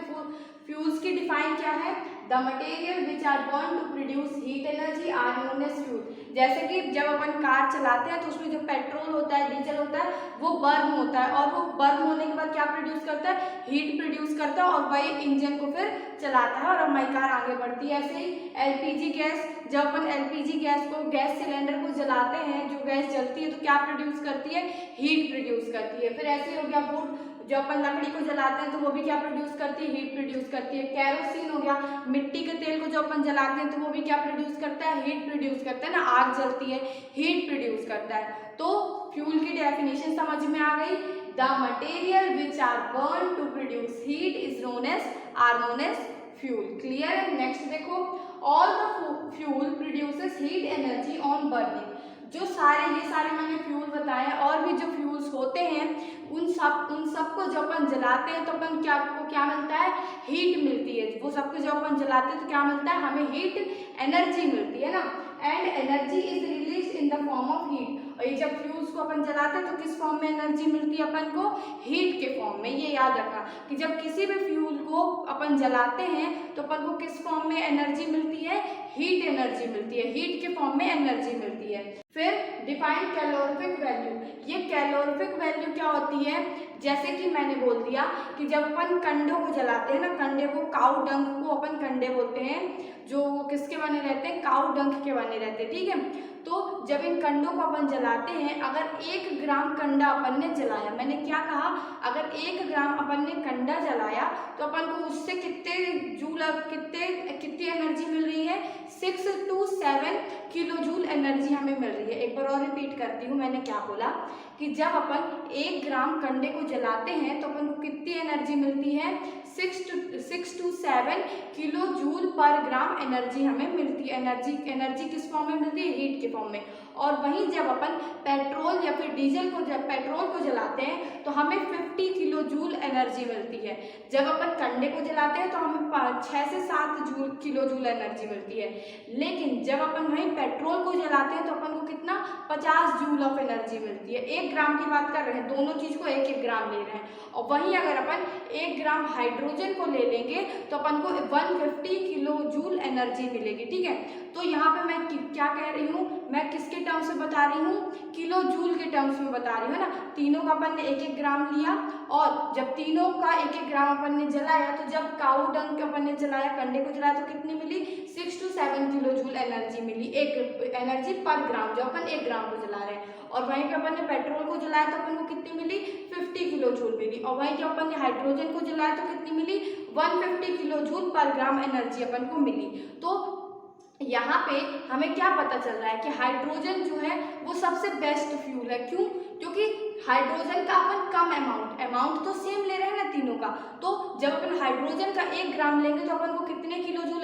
फ्यूल्स की डिफाइन क्या है, the material which are burn to produce heat energy are known as fuel. जैसे कि जब अपन कार चलाते हैं तो उसमें जो पेट्रोल होता है, डीजल होता है, वो बर्न होता है, और वो बर्न होने के बाद क्या प्रोड्यूस करता है, हीट प्रोड्यूस करता है, और वही इंजन को फिर चलाता है और हमारी कार आगे बढ़ती है। ऐसे ही LPG गैस, जब अपन LPG गैस को, गैस सिलेंडर को जलाते हैं, जो गैस जलती है तो क्या प्रोड्यूस करती है, हीट प्रोड्यूस करती है। फिर ऐसे हो गया वुड, जो अपन लकड़ी को जलाते हैं तो वो भी क्या प्रोड्यूस करती है, हीट प्रोड्यूस करती है। कैरोसिन हो गया, मिट्टी के तेल को जो अपन जलाते हैं तो वो भी क्या प्रोड्यूस करता है, हीट प्रोड्यूस करता है ना। आग जलती है, हीट प्रोड्यूस करता है। तो फ्यूल की डेफिनेशन समझ में आ गई। The material which are burn to produce heat is known as fuel. Clear है? नेक्स्ट देखो, all the fuel produces heat energy on burning. जो ये सारे मैंने फ्यूल बताए, और भी जो फ्यूल्स होते हैं उन सब को जब अपन जलाते हैं तो अपन क्या मिलता है, हीट मिलती है। वो सबको जब अपन जलाते हैं तो क्या मिलता है, हमें हीट एनर्जी मिलती है ना। And energy is release in the form of heat. और ये जब फ्यूल्स को अपन जलाते हैं तो किस फॉर्म में एनर्जी मिलती है अपन को, हीट के फॉर्म में। ये याद रखना कि जब किसी भी फ्यूल को अपन जलाते हैं तो अपन को किस फॉर्म में एनर्जी मिलती है, हीट एनर्जी मिलती है, हीट के फॉर्म में एनर्जी मिलती है। फिर डिफाइन कैलोरीफिक वैल्यू। ये कैलोरीफिक वैल्यू क्या होती है, जैसे कि मैंने बोल दिया कि जब अपन कंडों को जलाते हैं ना, कंडे को, काऊ डंक को अपन कंडे बोलते हैं, जो किसके बने रहते हैं, काऊ डंक के बने रहते हैं, ठीक है। तो जब इन कंडों को अपन जलाते हैं, अगर 1 ग्राम कंडा अपन ने जलाया, मैंने क्या कहा, अगर 1 ग्राम अपन ने कंडा जलाया तो अपन को उससे कितनी एनर्जी मिल रही है, 6 to 7 किलो जूल एनर्जी हमें मिल रही है। एक बार और रिपीट करती हूँ, मैंने क्या बोला कि जब अपन 1 ग्राम कंडे को जलाते हैं तो अपन को कितनी एनर्जी मिलती है, 6 to 7 kilo joule per gram energy हमें मिलती है। एनर्जी किस फॉर्म में मिलती है, हीट के फॉर्म में। और वहीं जब अपन पेट्रोल या फिर पेट्रोल को जलाते हैं तो हमें 50 किलो जूल एनर्जी मिलती है। जब अपन कंडे को जलाते हैं तो हमें 6 से 7 किलो जूल एनर्जी मिलती है। लेकिन जब अपन वहीं पेट्रोल को जलाते हैं तो अपन को कितना, 50 जूल ऑफ एनर्जी मिलती है। 1 ग्राम की बात कर रहे हैं, दोनों चीज को 1-1 ग्राम ले रहे हैं। और वहीं अगर अपन 1 ग्राम हाइड्रोजन को ले लेंगे तो अपन को 150 किलो जूल एनर्जी मिलेगी। ठीक है, तो यहाँ पे मैं क्या कह रही हूँ, मैं किसके टर्म्स में बता रही हूँ, किलो जूल के टर्म्स में बता रही हूँ, है ना। तीनों का अपन ने 1-1 ग्राम लिया, और जब तीनों का 1-1 ग्राम अपन ने जलाया, तो जब काऊ डंग के अपन ने जलाया, कंडे को जलाया, तो कितनी मिली, 6 to 7 किलो जूल एनर्जी मिली, एक एनर्जी पर ग्राम, जो अपन 1 ग्राम को जला रहे हैं। और वहीं पे अपन ने पेट्रोल को जलाया तो अपन को कितनी मिली, 50 किलो जूल मिली। और वहीं पे अपन ने हाइड्रोजन को जलाया तो कितनी मिली, 150 किलो जूल पर ग्राम एनर्जी अपन को मिली। तो यहाँ पे हमें क्या पता चल रहा है कि हाइड्रोजन जो है वो सबसे बेस्ट फ्यूल है। क्यों, क्योंकि हाइड्रोजन का अपन कम अमाउंट तो सेम ले रहे हैं ना तीनों का, तो जब अपन हाइड्रोजन का 1 ग्राम लेंगे तो अपन को कितने किलो जूल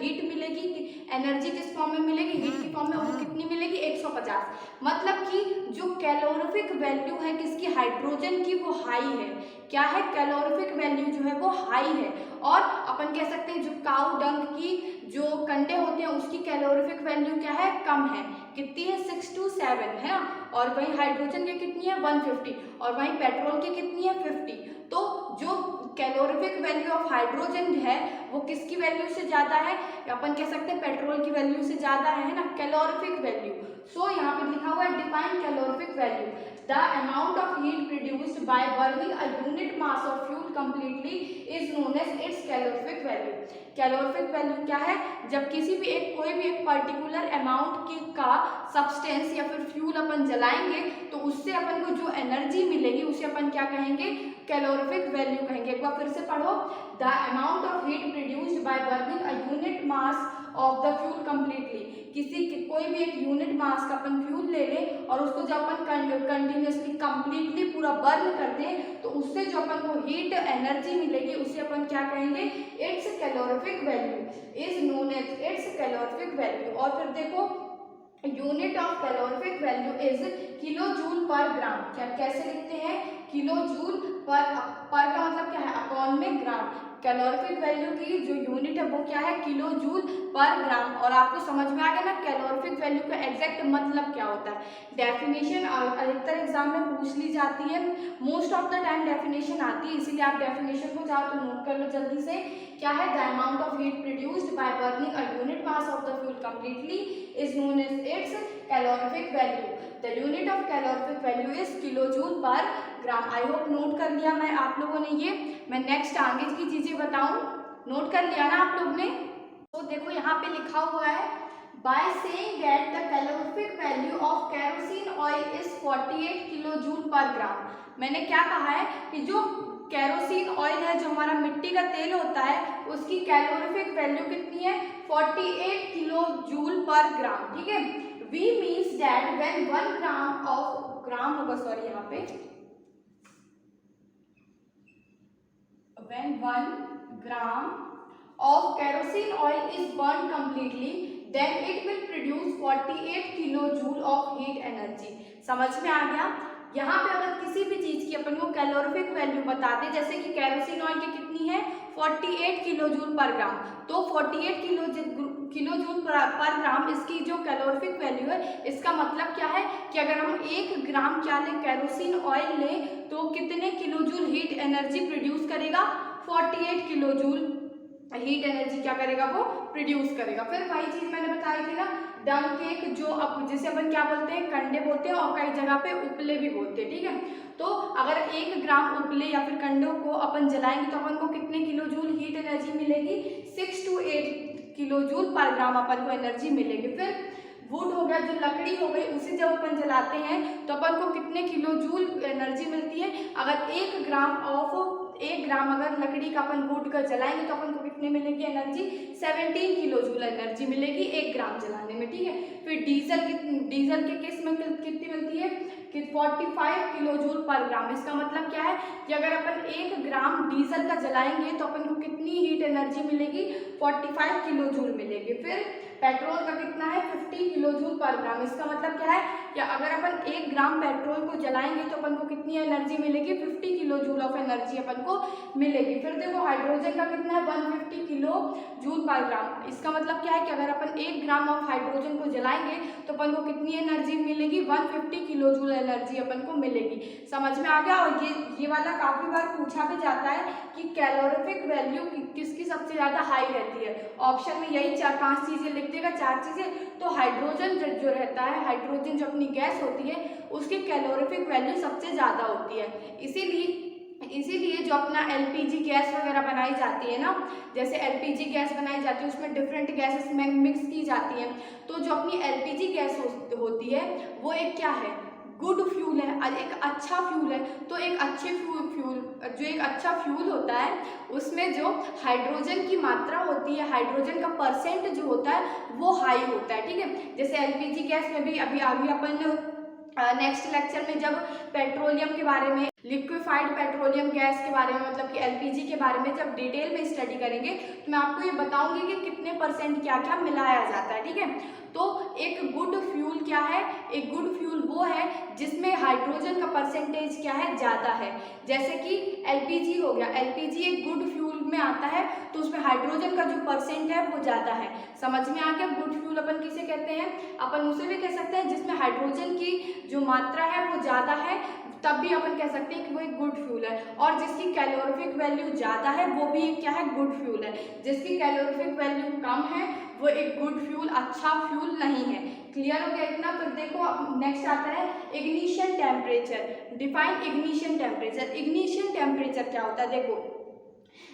हीट मिलेगी, एनर्जी किस फॉर्म में मिलेगी, हीट की फॉर्म में, और कितनी मिलेगी, 150। मतलब कि जो कैलोरीफिक वैल्यू है किसकी, हाइड्रोजन की, वो हाई है। क्या है, कैलोरीफिक वैल्यू जो है वो हाई है। और अपन कह सकते हैं जो काऊ डंग की जो कंडे होते हैं उसकी कैलोरीफिक वैल्यू क्या है, कम है, कितनी है, 6 to 7, है ना। और वहीं हाइड्रोजन की कितनी है, 150, और वहीं पेट्रोल की कितनी है, 50। तो जो कैलोरीफिक वैल्यू ऑफ हाइड्रोजन है वो किसकी वैल्यू से ज़्यादा है, अपन कह सकते हैं पेट्रोल की वैल्यू से ज़्यादा है ना, कैलोरीफिक वैल्यू। सो यहाँ पे लिखा हुआ है define calorific value, the amount of heat produced by burning a unit mass of fuel completely is known as its calorific value. Calorific value क्या है, जब किसी भी कोई भी एक पर्टिकुलर अमाउंट की का सब्सटेंस या फिर फ्यूल अपन जलाएंगे तो उससे अपन को जो एनर्जी मिलेगी उसे अपन क्या कहेंगे, कैलोरीफिक वैल्यू कहेंगे। एक बार फिर से पढ़ो, the amount of heat produced by burning a unit mass of the fuel completely, कोई भी एक यूनिट मास का अपन फ्यूल ले लें और उसको जब अपन कंटिन्यूसली कंप्लीटली पूरा बर्न करते हैं तो उससे जो अपन को हीट एनर्जी मिलेगी उसे अपन क्या कहेंगे, its calorific value is known as its calorific value. और फिर देखो unit of calorific value is kilo joule per gram. क्या कैसे लिखते हैं, किलो जूल पर का मतलब क्या है, अपॉन में ग्राम। कैलोरीफिक वैल्यू की जो यूनिट है वो क्या है, किलो जूल पर ग्राम। और आपको समझ में आ गया ना कैलोरीफिक वैल्यू का एग्जैक्ट मतलब क्या होता है। डेफिनेशन अधिकतर एग्जाम में पूछ ली जाती है, most of the time definition आती है, इसीलिए आप डेफिनेशन को चाहो तो नोट कर लो जल्दी से। क्या है, the amount of heat produced by burning a unit mass of the fuel completely is known as its calorific value. The unit of calorific value is kilo joule per gram. I hope note कर लिया मैं आप लोगों ने ये। मैं next आगे की चीजें बताऊं, नोट कर लिया ना आप लोग ने। तो देखो यहाँ पे लिखा हुआ है, by saying that the calorific value of kerosene oil is 48 kilo joule per gram. मैंने क्या कहा है कि जो केरोसिन ऑयल है, जो हमारा मिट्टी का तेल होता है, उसकी कैलोरीफिक वैल्यू कितनी है, 48 किलो जूल पर ग्राम। ठीक है, we means that when 1 gram of gram होगा, सॉरी यहाँ पे when 1 gram of kerosene oil is burned completely then it will produce 48 kilojoule of heat energy। समझ में आ गया। यहाँ पे अगर किसी भी चीज की अपन को कैलोरीफिक वैल्यू बता दे, जैसे कि केरोसिन ऑयल की कितनी है, 48 किलो जूल पर ग्राम, तो 48 किलो जूल पर ग्राम इसकी जो कैलोरीफिक वैल्यू है, इसका मतलब क्या है कि अगर हम 1 ग्राम क्या लें, केरोसिन ऑयल लें, तो कितने kilo joule heat energy produce करेगा, 48 किलो जूल हीट एनर्जी क्या करेगा, वो प्रोड्यूस करेगा। फिर वही चीज मैंने बताई थी ना, डंग केक जो जिसे अपन क्या बोलते हैं, कंडे बोलते हैं, और कई जगह पे उपले भी बोलते हैं। ठीक है, तो अगर 1 ग्राम उपले या फिर कंडों को अपन जलाएंगे तो अपन को कितने किलो जूल हीट एनर्जी मिलेगी, 6 to 8 किलो जूल पर ग्राम अपन को एनर्जी मिलेगी। फिर वुड हो गया, जो लकड़ी हो गई, उसे जब अपन जलाते हैं तो अपन को कितने किलो जूल एनर्जी मिलती है, अगर 1 ग्राम अगर लकड़ी का अपन वुड का जलाएंगे तो अपन को कितने मिलेगी एनर्जी, 17 किलो जूल एनर्जी मिलेगी 1 ग्राम जलाने में। ठीक है, फिर डीजल के केस में कितनी मिलती है कि 45 किलो जूल पर ग्राम। इसका मतलब क्या है कि अगर अपन 1 ग्राम डीजल का जलाएंगे तो अपन को कितनी हीट एनर्जी मिलेगी, 45 किलो जूल मिलेगी। फिर पेट्रोल का कितना है 50 किलो जूल पर ग्राम। इसका मतलब क्या है कि अगर अपन 1 ग्राम पेट्रोल को जलाएंगे तो अपन को कितनी एनर्जी मिलेगी, 50 किलो जूल ऑफ एनर्जी अपन को मिलेगी। फिर देखो हाइड्रोजन का कितना है 150 किलो जूल पर ग्राम। इसका मतलब क्या है कि अगर अपन 1 ग्राम ऑफ हाइड्रोजन को जलाएंगे तो अपन को कितनी एनर्जी मिलेगी, 150 किलो जूल एनर्जी अपन को मिलेगी। समझ में आ गया। और ये वाला काफी बार पूछा भी जाता है कि कैलोरीफिक वैल्यू किसकी सबसे ज्यादा हाई रहती है। ऑप्शन में यही 4-5 चीजें लिख देगा, 4 चीजें। तो हाइड्रोजन जो रहता है, हाइड्रोजन जो अपनी गैस होती है उसकी कैलोरीफिक वैल्यू सबसे ज्यादा होती है। इसीलिए जो अपना एलपीजी गैस वगैरह बनाई जाती है ना, जैसे एलपीजी गैस बनाई जाती है उसमें डिफरेंट गैसेस मिक्स की जाती हैं। तो जो अपनी एलपीजी गैस होती है वो एक क्या है, गुड फ्यूल है, एक अच्छा फ्यूल है। तो एक अच्छे एक अच्छा फ्यूल होता है उसमें जो हाइड्रोजन की मात्रा होती है, हाइड्रोजन का परसेंट जो होता है वो हाई होता है। ठीक है, जैसे एलपीजी गैस में भी अभी अपन नेक्स्ट लेक्चर में जब पेट्रोलियम के बारे में, लिक्विफाइड पेट्रोलियम गैस के बारे में, मतलब कि एलपीजी के बारे में जब डिटेल में स्टडी करेंगे तो मैं आपको ये बताऊंगी कि कितने परसेंट क्या क्या मिलाया जाता है। ठीक है, तो एक गुड फ्यूल क्या है, एक गुड फ्यूल वो है जिसमें हाइड्रोजन का परसेंटेज क्या है, ज़्यादा है। जैसे कि एलपीजी हो गया, एलपीजी एक गुड फ्यूल में आता है तो उसमें हाइड्रोजन का जो परसेंट है वो ज़्यादा है। समझ में आ गया। गुड फ्यूल अपन किसे कहते हैं, अपन उसे भी कह सकते हैं जिसमें हाइड्रोजन की जो मात्रा है वो ज़्यादा है, तब भी अपन कह सकते हैं कि वो एक गुड फ्यूल है। और जिसकी कैलोरीफिक वैल्यू ज़्यादा है वो भी एक क्या है, गुड फ्यूल है। जिसकी कैलोरीफिक वैल्यू कम है वो एक गुड फ्यूल, अच्छा फ्यूल नहीं है। क्लियर हो गया इतना। फिर देखो अब नेक्स्ट आता है ignition temperature. Define ignition temperature. Ignition temperature क्या होता है, देखो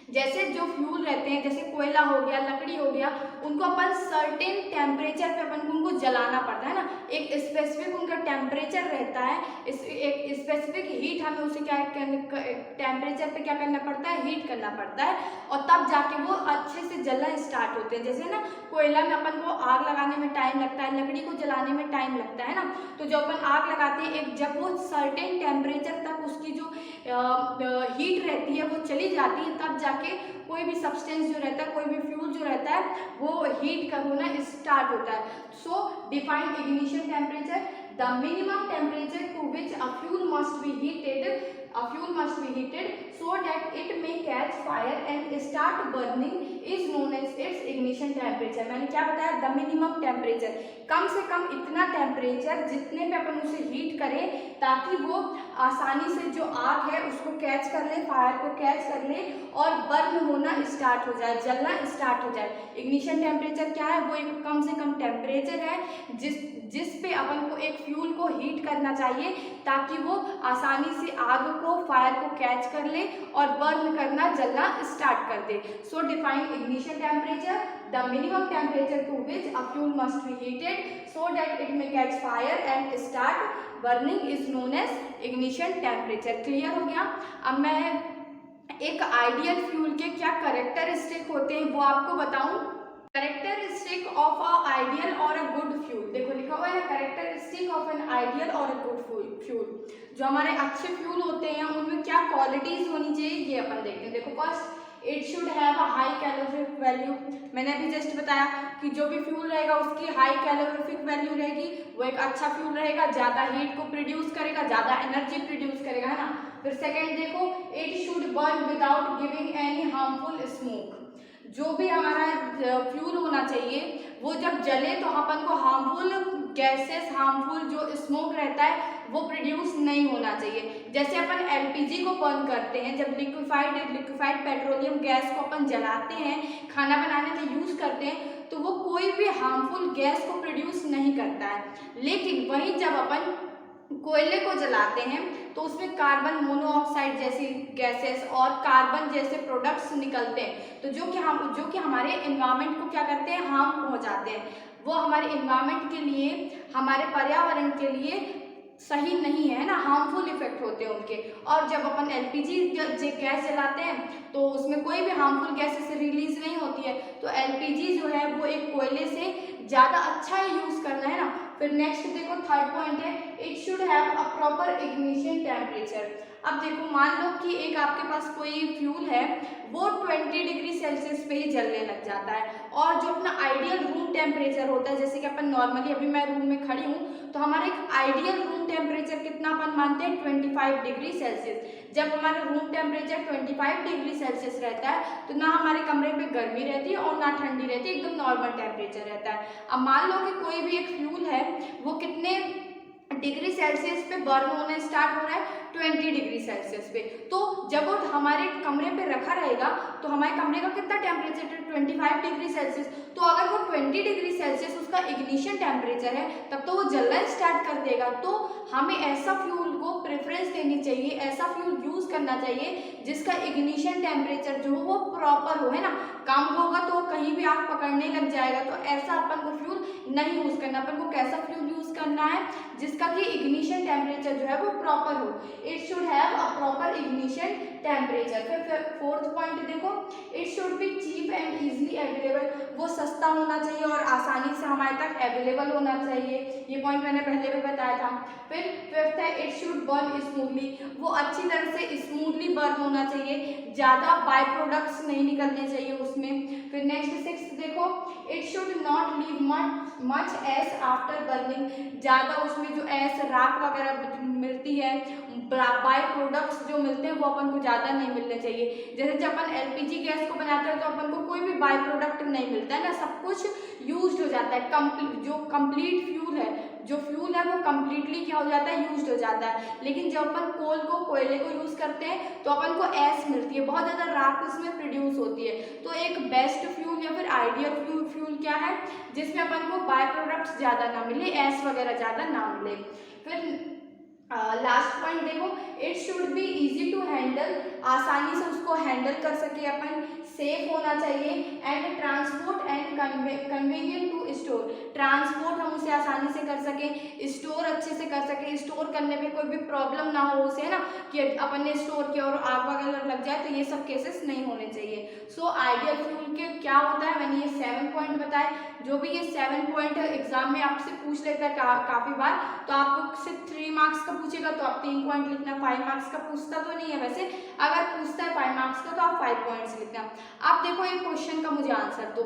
जैसे जो फ्यूल रहते हैं, जैसे कोयला हो गया, लकड़ी हो गया, उनको अपन सर्टेन टेम्परेचर पे अपन को उनको जलाना पड़ता है ना। एक स्पेसिफिक उनका टेम्परेचर रहता है, एक स्पेसिफिक हीट हमें उसे क्या टेम्परेचर पे क्या करना पड़ता है, हीट करना पड़ता है, और तब जाके वो अच्छे से जलना स्टार्ट होते हैं। जैसे ना कोयला में अपन को आग लगाने में टाइम लगता है, लकड़ी को जलाने में टाइम लगता है ना। तो जब अपन आग लगाते हैं, एक जब वो सर्टेन टेम्परेचर तक उसकी जो हीट रहती है वो चली जाती है, तब जाके कोई भी सब्सटेंस जो रहता है, कोई भी फ्यूल जो रहता है वो हीट का होना स्टार्ट होता है। So define ignition temperature, the minimum temperature to which a fuel must be heated so that it may catch fire and start burning is known as its ignition temperature। मैंने क्या बताया, the minimum temperature, कम से कम इतना temperature जितने पे अपन उसे heat करें ताकि वो आसानी से जो आग है उसको कैच कर ले, फायर को कैच कर ले और बर्न होना स्टार्ट हो जाए, जलना स्टार्ट हो जाए। इग्निशन टेम्परेचर क्या है, वो एक कम से कम टेम्परेचर है जिस पे अपन को एक फ्यूल को हीट करना चाहिए ताकि वो आसानी से आग को, फायर को कैच कर ले और बर्न करना, जलना स्टार्ट कर दे। So define ignition temperature, the minimum temperature to which a fuel must be heated so that it may catch fire and start burning is known as ignition temperature. Clear हो गया। अब मैं एक ideal fuel के क्या characteristic होते हैं वो आपको बताऊं। कैरेक्टरिस्टिक ऑफ अ आइडियल और अ गुड फ्यूल, देखो लिखा हुआ है कैरेक्टरिस्टिक ऑफ एन आइडियल और अ गुड फ्यूल। जो हमारे अच्छे फ्यूल होते हैं उनमें क्या क्वालिटीज होनी चाहिए ये अपन देखते हैं। देखो first, it should have a high calorific value. मैंने अभी जस्ट बताया कि जो भी फ्यूल रहेगा उसकी हाई कैलोरीफिक वैल्यू रहेगी, वो एक अच्छा फ्यूल रहेगा, ज़्यादा हीट को प्रोड्यूस करेगा, ज़्यादा एनर्जी प्रोड्यूस करेगा, है ना। फिर सेकेंड देखो, it should burn without giving any harmful smoke. जो भी हमारा फ्यूल होना चाहिए वो जब जले तो अपन को हार्मफुल गैसेस, हार्मफुल जो स्मोक रहता है वो प्रोड्यूस नहीं होना चाहिए। जैसे अपन एलपीजी को बर्न करते हैं, जब लिक्विफाइड पेट्रोलियम गैस को अपन जलाते हैं, खाना बनाने में यूज़ करते हैं, तो वो कोई भी हार्मफुल गैस को प्रोड्यूस नहीं करता है। लेकिन वहीं जब अपन कोयले को जलाते हैं तो उसमें कार्बन मोनोऑक्साइड जैसी गैसेस और कार्बन जैसे प्रोडक्ट्स निकलते हैं, तो जो कि हमारे एनवायरनमेंट को क्या करते हैं, हार्म पहुंचाते हैं। वो हमारे एनवायरनमेंट के लिए, हमारे पर्यावरण के लिए सही नहीं है ना, हार्मफुल इफेक्ट होते हैं उनके। और जब अपन एलपीजी गैस जलाते हैं तो उसमें कोई भी हार्मफुल गैसेस रिलीज नहीं होती है। तो एलपीजी जो है वो एक कोयले से ज़्यादा अच्छा यूज़ करना है ना। फिर नेक्स्ट देखो थर्ड पॉइंट है, it should have a proper ignition temperature. अब देखो, मान लो कि एक आपके पास कोई फ्यूल है, वो 20 डिग्री सेल्सियस पे ही जलने लग जाता है, और जो अपना आइडियल रूम टेम्परेचर होता है, जैसे कि अपन नॉर्मली, अभी मैं रूम में खड़ी हूँ तो हमारा एक आइडियल रूम टेम्परेचर कितना अपन मानते हैं, 25 डिग्री सेल्सियस। जब हमारा रूम टेम्परेचर 25 डिग्री सेल्सियस रहता है तो ना हमारे कमरे पे गर्मी रहती है और ना ठंडी रहती है, एकदम नॉर्मल टेम्परेचर रहता है। अब मान लो कि कोई भी एक फ्यूल है, वो कितने डिग्री सेल्सियस पे बर्न होने स्टार्ट हो रहा है, 20 डिग्री सेल्सियस पे। तो जब वो हमारे कमरे पे रखा रहेगा तो हमारे कमरे का कितना टेम्परेचर है, 25 डिग्री सेल्सियस। तो अगर वो 20 डिग्री सेल्सियस उसका इग्निशन टेम्परेचर है, तब तो वो जलना स्टार्ट कर देगा। तो हमें ऐसा फ्यूल को प्रेफरेंस देनी चाहिए, ऐसा फ्यूल यूज करना चाहिए जिसका इग्निशन टेम्परेचर जो हो वो प्रॉपर हो, है ना। कम होगा तो कहीं भी आग पकड़ने लग जाएगा, तो ऐसा अपन को फ्यूल नहीं यूज करना। अपन को कैसा फ्यूल यूज करना है, जिसका कि इग्निशन टेम्परेचर जो है वो प्रॉपर हो। It should have a proper ignition temperature. फिर फोर्थ पॉइंट देखो, it should be cheap and easily available. वो सस्ता होना चाहिए और आसानी से हमारे तक अवेलेबल होना चाहिए। ये पॉइंट मैंने पहले भी बताया था। फिर फिफ्थ है, इट शुड बर्न स्मूथली। वो अच्छी तरह से स्मूथली बर्न होना चाहिए, ज़्यादा बाय प्रोडक्ट्स नहीं निकलने चाहिए उसमें। फिर नेक्स्ट सिक्स देखो, it should not leave much S after burning. ज़्यादा उसमें जो एस राख वगैरह मिलती है, बाय प्रोडक्ट्स जो मिलते हैं, वो अपन को ज़्यादा नहीं मिलने चाहिए। जैसे जब अपन एलपीजी गैस को बनाते हैं तो अपन को कोई भी बाय प्रोडक्ट नहीं मिलता है ना, सब कुछ यूज्ड हो जाता है। जो कंप्लीट फ्यूल है, वो कंप्लीटली क्या हो जाता है, यूज्ड हो जाता है। लेकिन जब अपन कोयले को यूज करते हैं तो अपन को एस मिलती है, बहुत ज़्यादा राख उसमें प्रोड्यूस होती है। तो एक बेस्ट फ्यूल या फिर आइडियल फ्यूल क्या है, जिसमें अपन को बाय प्रोडक्ट्स ज़्यादा ना मिले, एस वगैरह ज़्यादा ना मिले। फिर लास्ट पॉइंट देखो, it should be easy to handle. आसानी से उसको हैंडल कर सके अपन, सेफ होना चाहिए। And transport and convenient to store. Transport हम उसे आसानी से कर सकें, स्टोर अच्छे से कर सकें, स्टोर करने में कोई भी प्रॉब्लम ना हो उसे, है ना, कि अपन ने स्टोर किया और आग वगैरह लग जाए, तो ये सब केसेस नहीं होने चाहिए। सो आइडियल फ्यूल के क्या होता है, मैंने ये 7 पॉइंट बताए। जो भी ये 7 पॉइंट एग्जाम में आपसे पूछ लेता है काफी बार, तो आपसे 3 मार्क्स का पूछेगा तो आप 3 पॉइंट लिखना। 5 मार्क्स का पूछता तो नहीं है वैसे, अगर पूछता है 5 मार्क्स का तो आप 5 पॉइंट्स लिखना। अब देखो एक क्वेश्चन का मुझे आंसर दो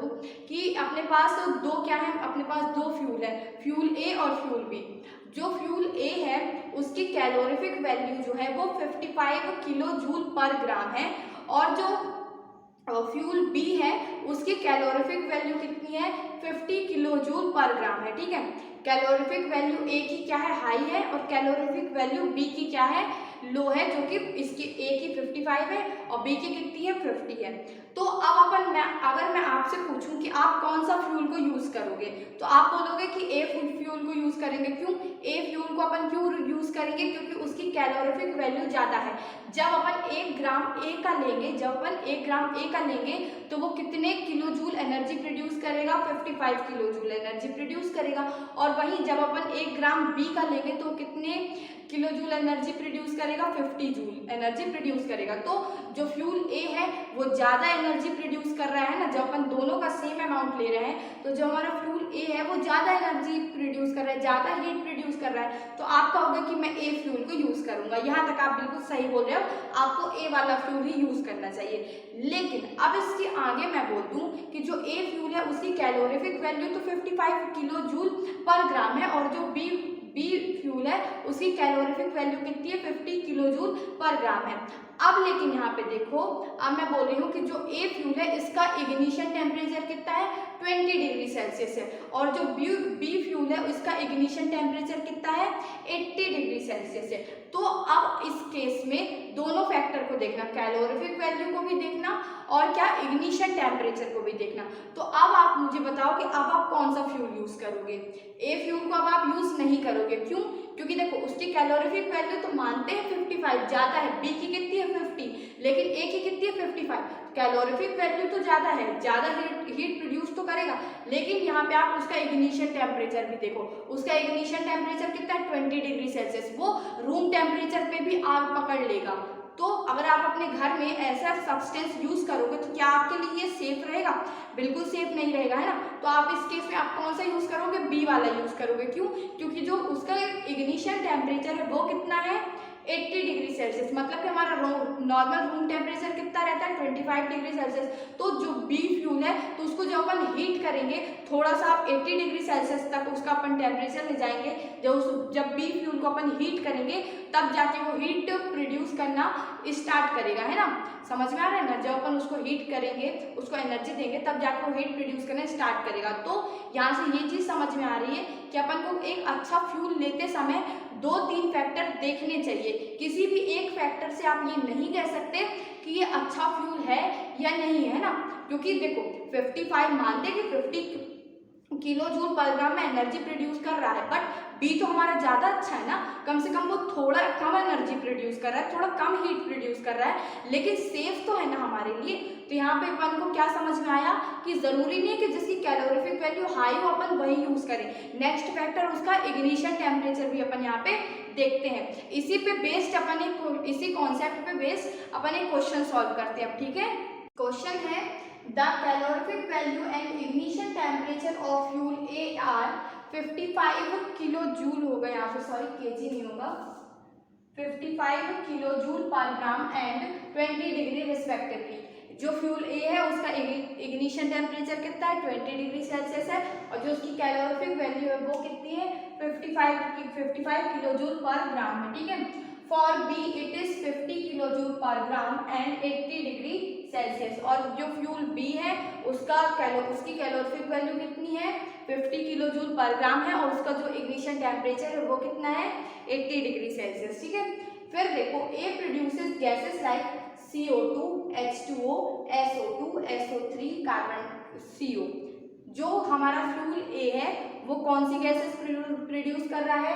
कि अपने पास दो क्या है, अपने पास दो फ्यूल है, फ्यूल ए और फ्यूल बी। जो फ्यूल ए है उसकी कैलोरीफिक वैल्यू जो है वो 55 किलो जूल पर ग्राम है, और जो फ्यूल बी है उसकी कैलोरीफिक वैल्यू कितनी है, 50 किलो जूल पर ग्राम है। ठीक है, कैलोरीफिक वैल्यू ए की क्या है, हाई है, और कैलोरीफिक वैल्यू बी की क्या है, लो है, जो कि इसकी ए की 55 है और बी की कितनी है, 50 है। तो अब अगर मैं आपसे पूछूं कि आप कौन सा फ्यूल को यूज करोगे, तो आप बोलोगे कि ए फ्यूल को यूज करेंगे। क्यों ए फ्यूल को अपन क्यों यूज करेंगे, क्योंकि उसकी कैलोरीफिक वैल्यू ज्यादा है। जब अपन 1 ग्राम ए का लेंगे तो वो कितने किलो जूल एनर्जी प्रोड्यूस करेगा, 55 किलो जूल एनर्जी प्रोड्यूस करेगा। और वहीं जब अपन 1 ग्राम बी का लेंगे तो कितने किलो जूल एनर्जी प्रोड्यूस करेगा, 50 जूल एनर्जी प्रोड्यूस करेगा। तो जो फ्यूल ए है वो ज़्यादा एनर्जी प्रोड्यूस कर रहा है ना, जब अपन दोनों का सेम अमाउंट ले रहे हैं, तो जो हमारा फ्यूल ए है वो ज़्यादा एनर्जी प्रोड्यूस कर रहा है, ज़्यादा हीट प्रोड्यूस कर रहा है। तो आपका होगा कि मैं ए फ्यूल को यूज़ करूँगा। यहाँ तक आप बिल्कुल सही बोल रहे हो, आपको ए वाला फ्यूल ही यूज़ करना चाहिए। लेकिन अब इसके आगे मैं बोल दूँ कि जो ए फ्यूल है उसकी कैलोरीफिक वैल्यू तो 55 किलो जूल पर ग्राम है, और जो बी फ्यूल है उसकी कैलोरीफिक वैल्यू कितनी है, 50 किलो जूल पर ग्राम है। अब लेकिन यहाँ पे देखो, अब मैं बोल रही हूँ कि जो ए फ्यूल है इसका इग्निशन टेम्परेचर कितना है, 20 डिग्री सेल्सियस है, और जो बी फ्यूल है उसका इग्निशन टेम्परेचर कितना है, 80 डिग्री सेल्सियस है। तो अब इस केस में दोनों फैक्टर को देखना, कैलोरीफिक वैल्यू को भी देखना और क्या, इग्निशन टेम्परेचर को भी देखना। तो अब आप मुझे बताओ कि अब आप कौन सा फ्यूल यूज करोगे। ए फ्यूल को अब आप यूज नहीं करोगे, क्यों, क्योंकि देखो उसकी कैलोरीफिक वैल्यू तो मानते हैं 55 ज्यादा है, बी की कितनी है 50, लेकिन ए की कितनी है 55। कैलोरीफिक वैल्यू तो ज्यादा है, ज्यादा हीट प्रोड्यूस तो करेगा, लेकिन यहाँ पे आप उसका इग्निशन टेम्परेचर भी देखो, उसका इग्निशन टेम्परेचर कितना है, 20 डिग्री सेल्सियस। वो रूम टेम्परेचर पे भी आग पकड़ लेगा। तो अगर आप अपने घर में ऐसा सब्सटेंस यूज करोगे तो क्या आपके लिए ये सेफ रहेगा, बिल्कुल सेफ नहीं रहेगा, है ना। तो आप इस केस में आप कौन सा यूज करोगे, बी वाला यूज करोगे। क्यों, क्योंकि जो उसका इग्निशन टेम्परेचर है वो कितना है, 80 डिग्री सेल्सियस, मतलब कि हमारा नॉर्मल रूम टेम्परेचर कितना रहता है 25 डिग्री सेल्सियस। तो जो बी फ्यूल है तो उसको जब अपन हीट करेंगे थोड़ा सा 80 डिग्री सेल्सियस तक उसका अपन टेम्परेचर ले जाएंगे, जब बी फ्यूल को अपन हीट करेंगे तब जाके वो हीट प्रोड्यूस करना स्टार्ट करेगा, है ना। समझ में आ रहा है ना, जब अपन उसको हीट करेंगे, उसको एनर्जी देंगे, तब जाके वो हीट प्रोड्यूस करना स्टार्ट करेगा। तो यहाँ से ये चीज़ समझ में आ रही है कि अपन को एक अच्छा फ्यूल लेते समय 2-3 फैक्टर देखने चाहिए। किसी भी एक फैक्टर से आप ये नहीं कह सकते कि ये अच्छा फ्यूल है या नहीं, है ना, क्योंकि देखो 55 मानते कि 50 किलो जूल पर ग्राम में एनर्जी प्रोड्यूस कर रहा है, बट बी तो हमारा ज़्यादा अच्छा है ना, कम से कम वो थोड़ा कम एनर्जी प्रोड्यूस कर रहा है, थोड़ा कम हीट प्रोड्यूस कर रहा है, लेकिन सेफ तो है ना हमारे लिए। तो यहाँ पे अपन को क्या समझ में आया कि ज़रूरी नहीं है कि जिसकी कैलोरीफिक वैल्यू हाई हो अपन वही यूज़ करें। नेक्स्ट फैक्टर उसका इग्निशन टेम्परेचर भी अपन यहाँ पे देखते हैं। इसी पे बेस्ड अपन इसी कॉन्सेप्ट पे बेस्ड अपन एक क्वेश्चन सॉल्व करते हैं। ठीक है, क्वेश्चन है the calorific value and ignition temperature of fuel A R 55 kilo joule होगा, यहाँ पे सॉरी केजी नहीं होगा, 55 kilo joule per gram and 20 degree respectively. जो फ्यूल ए है उसका इग्निशन टेम्परेचर कितना है 20 डिग्री सेल्सियस है, और जो उसकी कैलोरीफिक वैल्यू है वो कितनी है 55 किलो जूल पर ग्राम में। ठीक है, for B it is 50 kilo joule per gram and 80 degree Celsius. और जो फ्यूल बी है उसकी कैलोरीफिक वैल्यू कितनी है 50 किलो जूल पर ग्राम है, और उसका जो इग्निशन टेम्परेचर है वो कितना है 80 डिग्री सेल्सियस। ठीक है, फिर देखो A produces gases like CO2, H2O, SO2, SO3, carbon CO। जो हमारा फ्यूल ए है वो कौन सी गैसेस प्रोड्यूस कर रहा है,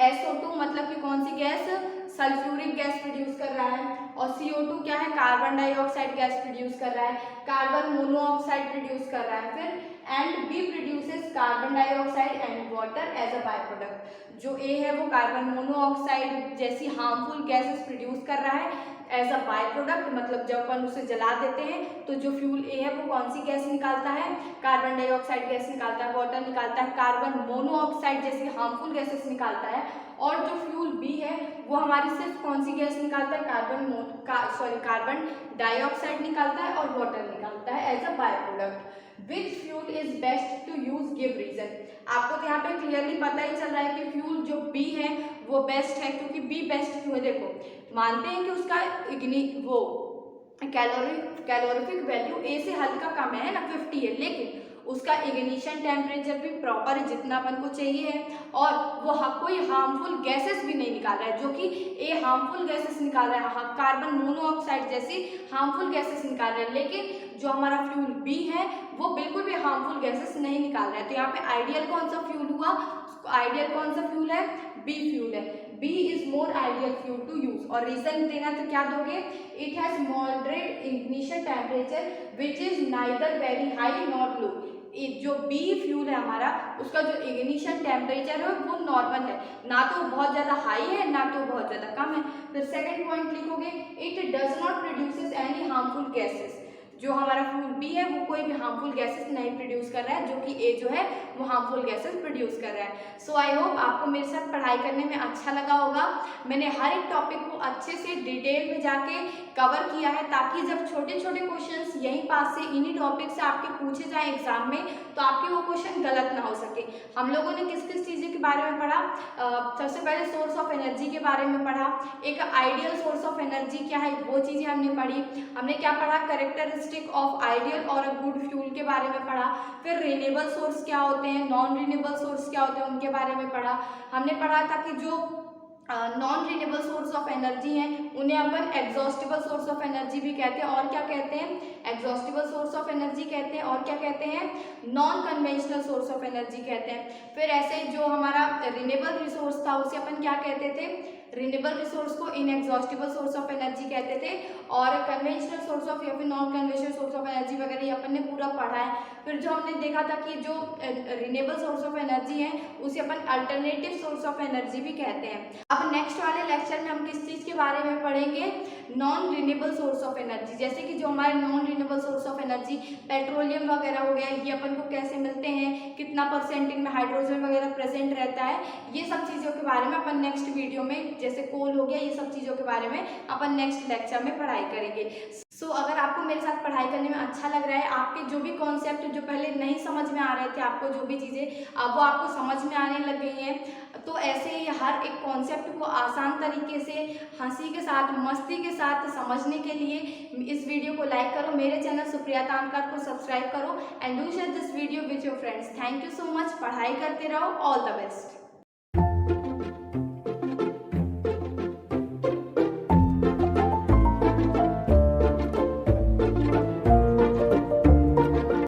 SO2 मतलब कि कौन सी गैस, सल्फ्यूरिक गैस प्रोड्यूस कर रहा है, और CO2 क्या है, कार्बन डाइऑक्साइड गैस प्रोड्यूस कर रहा है, कार्बन मोनोऑक्साइड प्रोड्यूस कर रहा है। फिर and B produces carbon dioxide and water as a by product. जो ए है वो कार्बन मोनोऑक्साइड जैसी हार्मफुल गैसेस प्रोड्यूस कर रहा है एज अ बाय प्रोडक्ट, मतलब जब अपन उसे जला देते हैं तो जो फ्यूल ए है वो कौन सी गैस निकालता है, कार्बन डाइऑक्साइड गैस निकालता है, वाटर निकालता है, कार्बन मोनोऑक्साइड जैसी हार्मफुल गैसेस निकालता है। और जो फ्यूल बी है वो हमारी सिर्फ कौन सी गैस निकालता है, कार्बन डाइऑक्साइड निकालता है और वाटर निकालता है as a by product. Which fuel is best to use, give reason. आपको तो यहाँ पे क्लियरली पता ही चल रहा है कि फ्यूल जो बी है वो बेस्ट है, क्योंकि बी बेस्ट क्यों है, देखो मानते हैं कि उसका कैलोरीफिक वैल्यू ए से हल्का कम है ना 50 है, लेकिन उसका इग्निशन टेम्परेचर भी प्रॉपर है जितना अपन को चाहिए है, और वो कोई हार्मफुल गैसेस भी नहीं निकाल रहा है, जो कि ए हार्मफुल गैसेस निकाल रहा है, कार्बन मोनोऑक्साइड जैसी हार्मफुल गैसेस निकाल रहा है, लेकिन जो हमारा फ्यूल बी है वो बिल्कुल भी हार्मफुल गैसेस नहीं निकाल रहा है। तो यहाँ पे आइडियल कौन सा फ्यूल हुआ, आइडियल कौन सा फ्यूल है, बी फ्यूल है, B is more ideal fuel to use. और रीजन देना तो क्या दोगे, it has moderate ignition temperature which is neither very high not low. जो बी फ्यूल है हमारा उसका जो इग्निशन टेम्परेचर है वो नॉर्मल है, ना तो बहुत ज़्यादा हाई है ना तो बहुत ज़्यादा कम है। फिर सेकंड पॉइंट लिखोगे, it does not produces any harmful gases. जो हमारा फ्यूल बी है वो कोई भी हार्मफुल गैसेस नहीं प्रोड्यूस कर रहा है, जो कि ए जो है वो हार्मफुल गैसेस प्रोड्यूस कर रहा है। सो आई होप आपको मेरे साथ पढ़ाई करने में अच्छा लगा होगा। मैंने हर एक टॉपिक को अच्छे से डिटेल में जाके कवर किया है, ताकि जब छोटे छोटे क्वेश्चंस यहीं पास से इन्हीं टॉपिक से आपके पूछे जाए एग्जाम में तो आपके वो क्वेश्चन गलत ना हो सके। हम लोगों ने किस किस चीज़ों के बारे में पढ़ा, सबसे पहले सोर्स ऑफ एनर्जी के बारे में पढ़ा, एक आइडियल सोर्स ऑफ एनर्जी क्या है वो चीज़ें हमने पढ़ी, हमने क्या पढ़ा, कैरेक्टरिस्टिक ऑफ आइडियल और अ गुड फ्यूल के बारे में पढ़ा, फिर रिन्यूएबल सोर्स क्या होते हैं, नॉन रिन्यूएबल सोर्स क्या होते हैं उनके बारे में पढ़ा। हमने पढ़ा था कि जो non renewable source of energy हैं उन्हें अपन एग्जॉस्टिबल सोर्स ऑफ एनर्जी भी कहते हैं, और क्या कहते हैं, एग्जॉस्टिबल सोर्स ऑफ एनर्जी कहते हैं, और क्या कहते हैं, non conventional source of energy कहते हैं। फिर ऐसे जो हमारा रिन्यूएबल रिसोर्स था उसे अपन क्या कहते थे, रिन्यूएबल रिसोर्स को इनएग्जॉस्टिबल सोर्स ऑफ एनर्जी कहते थे, और कन्वेंशनल सोर्स ऑफ या फिर non conventional source of energy वगैरह ये अपन ने पूरा पढ़ा है। फिर जो हमने देखा था कि जो रिन्यूएबल सोर्स ऑफ एनर्जी है उसे अपन अल्टरनेटिव सोर्स ऑफ एनर्जी भी कहते हैं। अब नेक्स्ट वाले लेक्चर में हम किस चीज़ के बारे में पढ़ेंगे, non renewable source of energy. जैसे कि जो हमारे non renewable source of energy petroleum वगैरह हो गया, ये अपन को कैसे मिलते हैं, कितना परसेंट इनमें हाइड्रोजन वगैरह प्रेजेंट रहता है, ये सब चीज़ों के बारे में अपन नेक्स्ट वीडियो में, जैसे कोल हो गया, ये सब चीज़ों के बारे में अपन नेक्स्ट लेक्चर में पढ़ाई करेंगे। सो अगर आपको मेरे साथ पढ़ाई करने में अच्छा लग रहा है, आपके जो भी कॉन्सेप्ट जो पहले नहीं समझ में आ रहे थे, आपको जो भी चीज़ें अब वो आपको समझ में आने लग गई हैं, तो ऐसे ही हर एक कॉन्सेप्ट को आसान तरीके से हंसी के साथ, मस्ती के साथ समझने के लिए इस वीडियो को लाइक करो, मेरे चैनल सुप्रिया तांकर को सब्सक्राइब करो and do share this video with your friends. Thank you so much. पढ़ाई करते रहो। All the best.